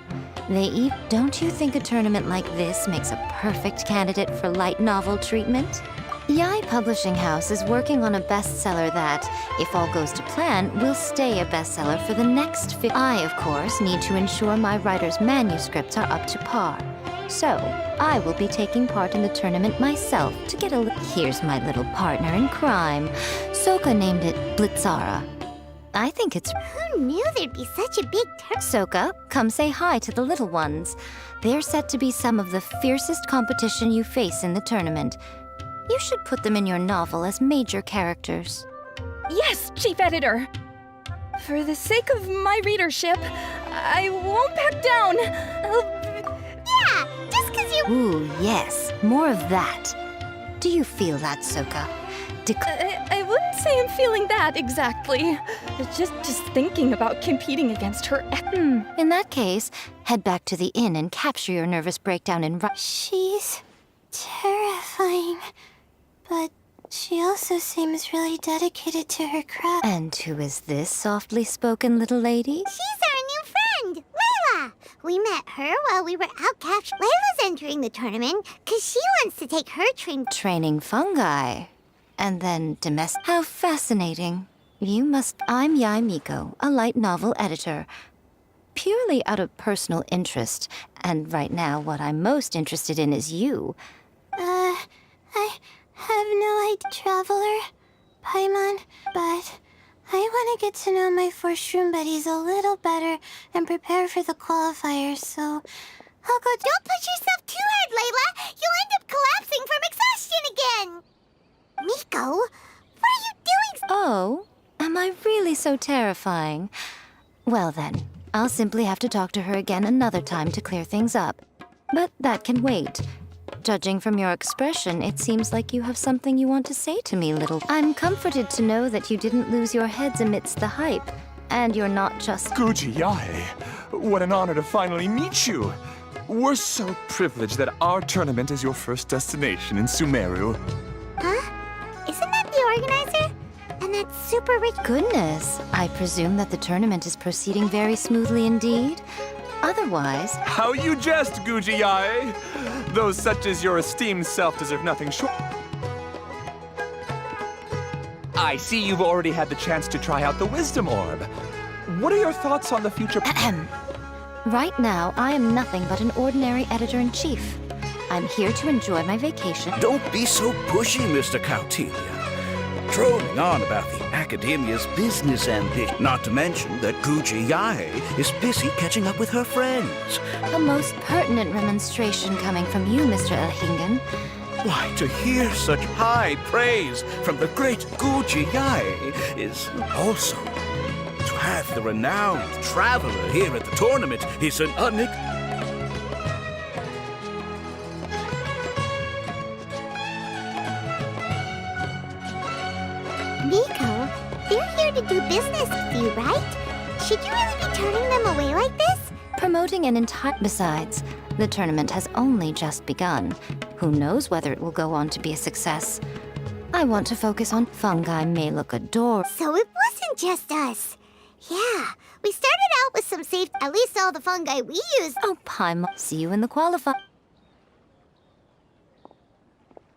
Don't you think a tournament like this makes a perfect candidate for light novel treatment? Yai Publishing House is working on a bestseller that, if all goes to plan, will stay a bestseller for the next I, of course, need to ensure my writer's manuscripts are up to par. So, I will be taking part in the tournament myself to get Here's my little partner in crime. Soka named it Blitzara. I think it's... Who knew there'd be such a big Soka, come say hi to the little ones. They're set to be some of the fiercest competition you face in the tournament. You should put them in your novel as major characters. Yes, Chief Editor! For the sake of my readership, I won't back down. Yeah, just because you... Ooh, yes, more of that. Do you feel that, Soka? I wouldn't say I'm feeling that exactly. Just thinking about competing against her. In that case, head back to the inn and capture your nervous breakdown in... She's terrifying, but she also seems really dedicated to her craft. And who is this softly spoken little lady? She's our new friend, Layla! We met her while we were out capturing. Layla's entering the tournament because she wants to take her training fungi. And then How fascinating. I'm Yai Miko, a light novel editor. Purely out of personal interest, and right now what I'm most interested in is you. I have no idea, Traveler, Paimon, but I want to get to know my 4 shroom buddies a little better and prepare for the qualifiers, so I'll go... Don't push yourself too hard, Layla! You'll end up collapsing from exhaustion again! Miko, what are you doing? Oh, am I really so terrifying? Well then, I'll simply have to talk to her again another time to clear things up. But that can wait. Judging from your expression, it seems like you have something you want to say to me, little... I'm comforted to know that you didn't lose your heads amidst the hype, and you're not just... Guji Yae, what an honor to finally meet you. We're so privileged that our tournament is your first destination in Sumeru. Huh? Isn't that the organizer? And that super rich... Goodness, I presume that the tournament is proceeding very smoothly indeed. Otherwise... How you jest, Guji Yae! Those such as your esteemed self deserve nothing short... I see you've already had the chance to try out the Wisdom Orb. What are your thoughts on the future... Right now, I am nothing but an ordinary editor-in-chief. I'm here to enjoy my vacation. Don't be so pushy, Mr. Kautelia. Droning on about the Academia's business ambition. Not to mention that Guji Yae is busy catching up with her friends. A most pertinent remonstration coming from you, Mr. Elhingen. Why, to hear such high praise from the great Guji Yae is also... To have the renowned traveler here at the tournament is an Miko, they're here to do business with you, right? Should you really be turning them away like this? Promoting an entire... Besides, the tournament has only just begun. Who knows whether it will go on to be a success. I want to focus on... Fungi may look adorable. So it wasn't just us. Yeah, we started out with some safe... At least all the fungi we used... Oh, Paimon. See you in the qualifier.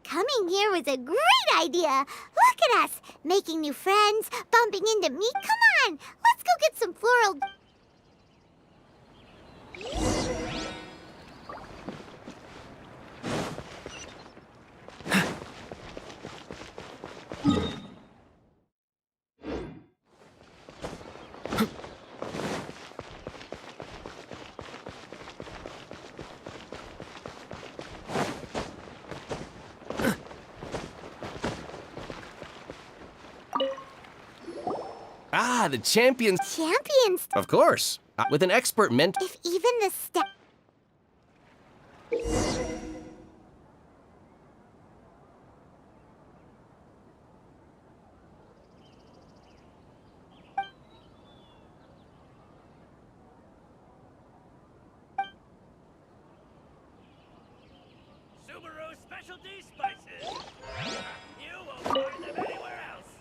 Coming here was a great idea. Look at us, making new friends, bumping into me. Come on, let's go get some floral... Ah, the champions. Champions? Of course. With an expert mentor. If even the Sumeru specialty spices. You won't find them anywhere else.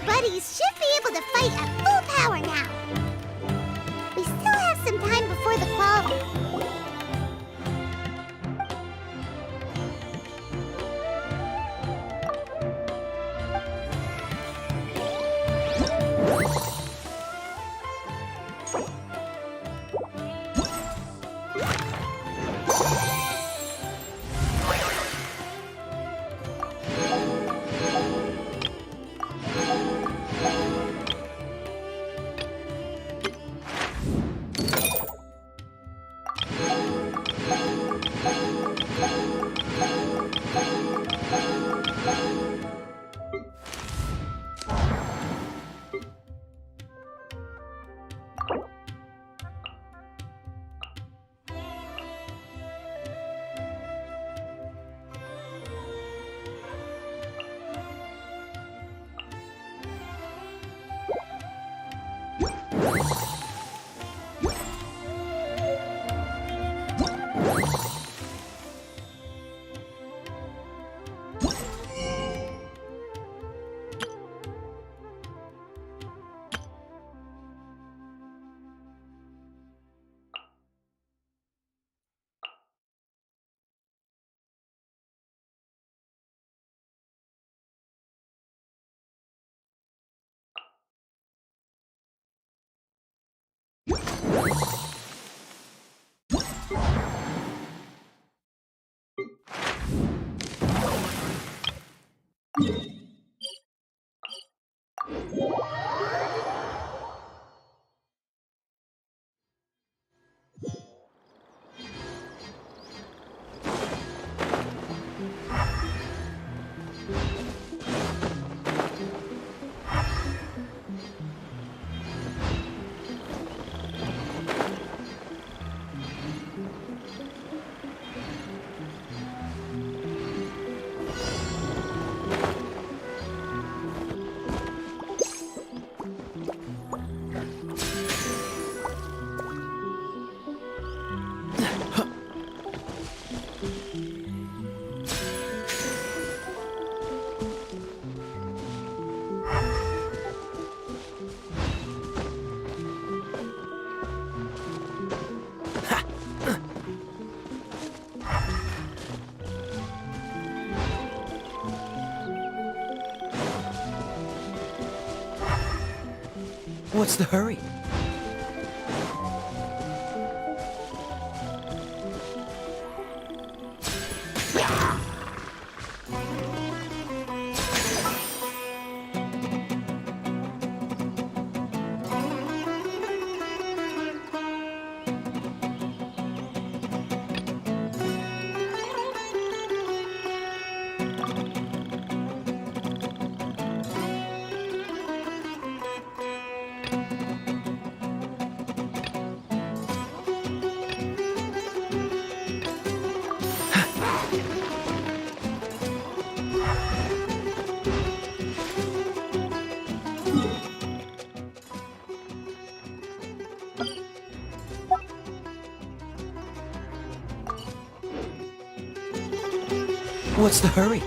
buddies should be able to fight at full power now. We still have some time before the qual... What's the hurry? What's the hurry?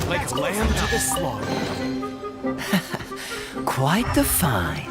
Like a lamb to the slaughter. Quite the find.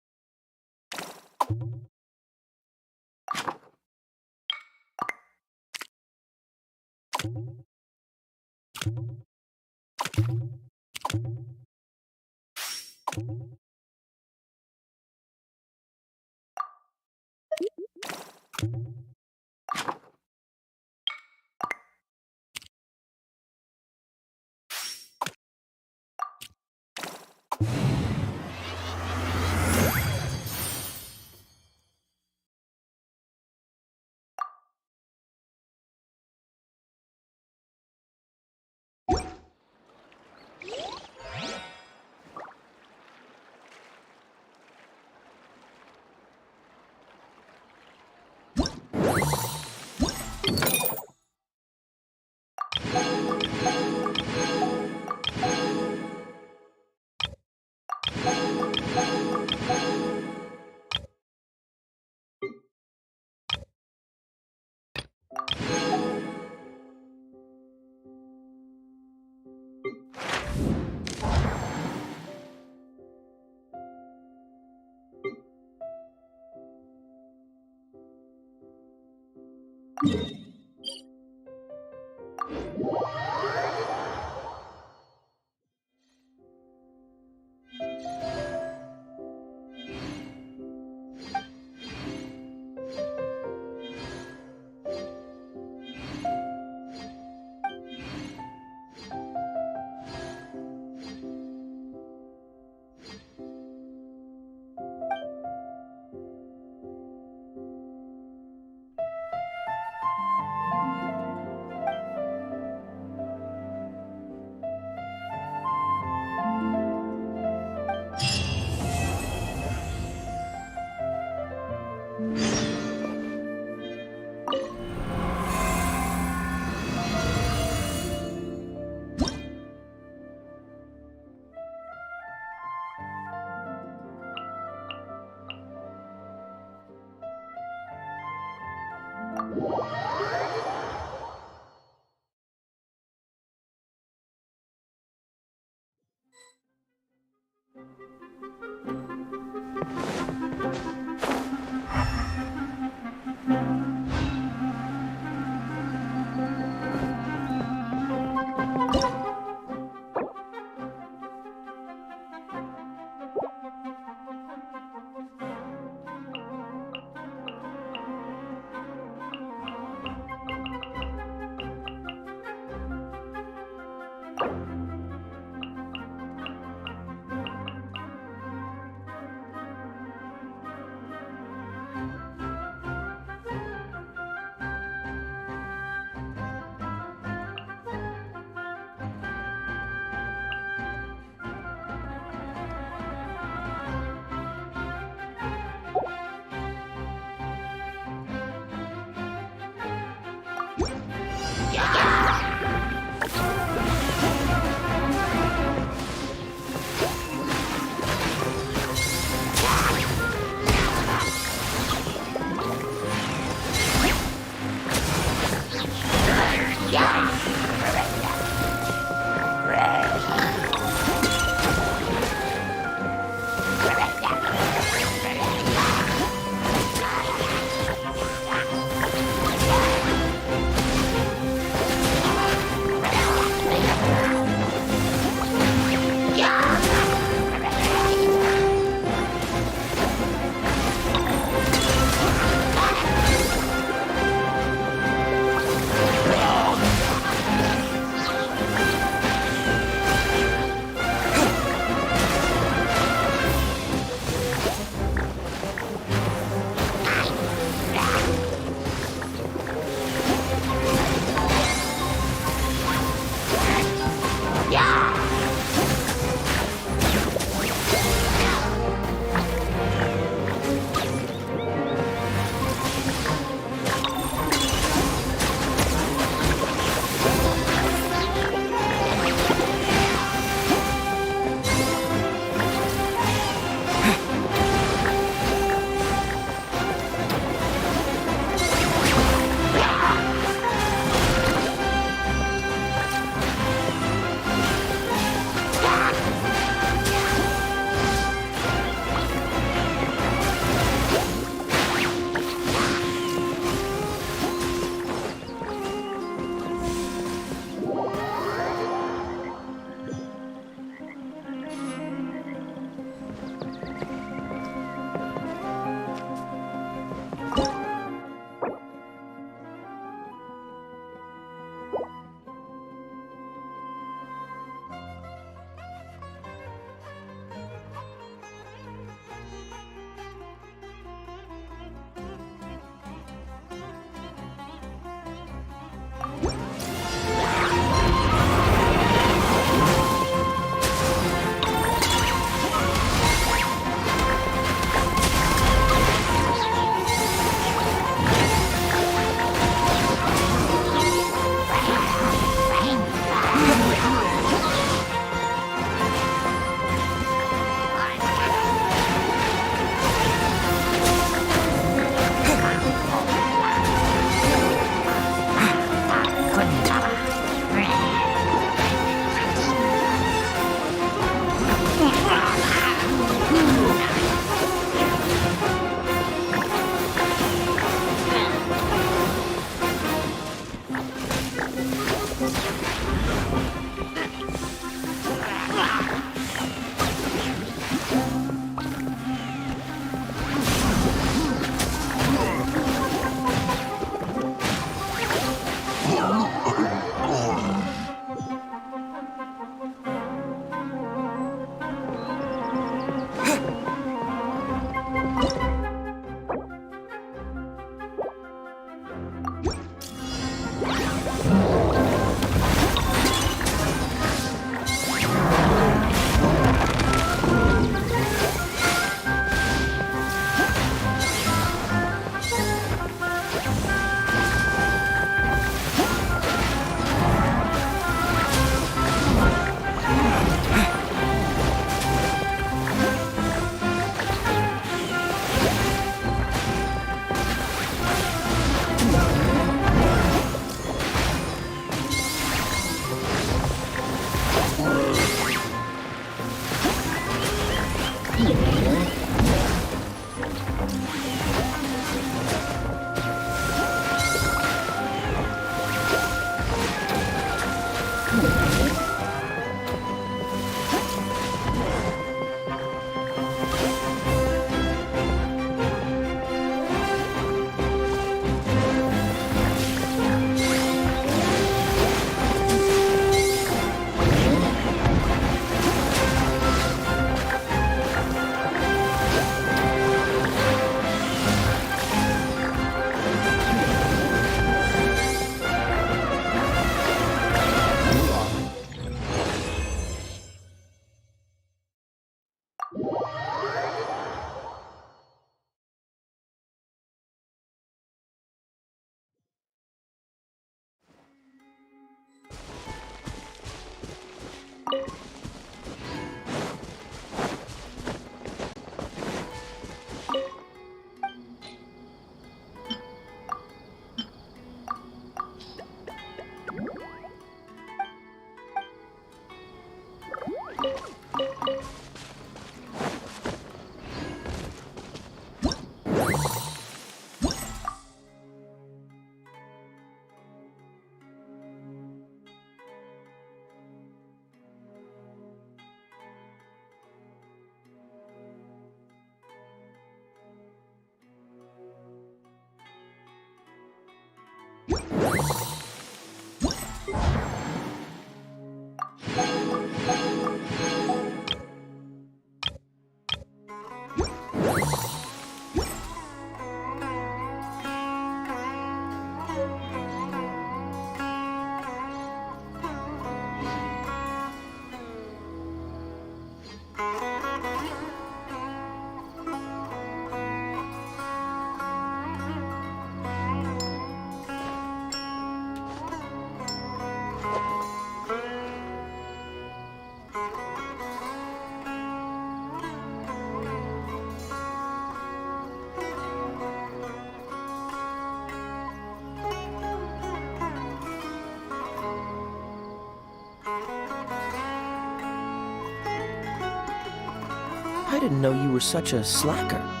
I didn't know you were such a slacker.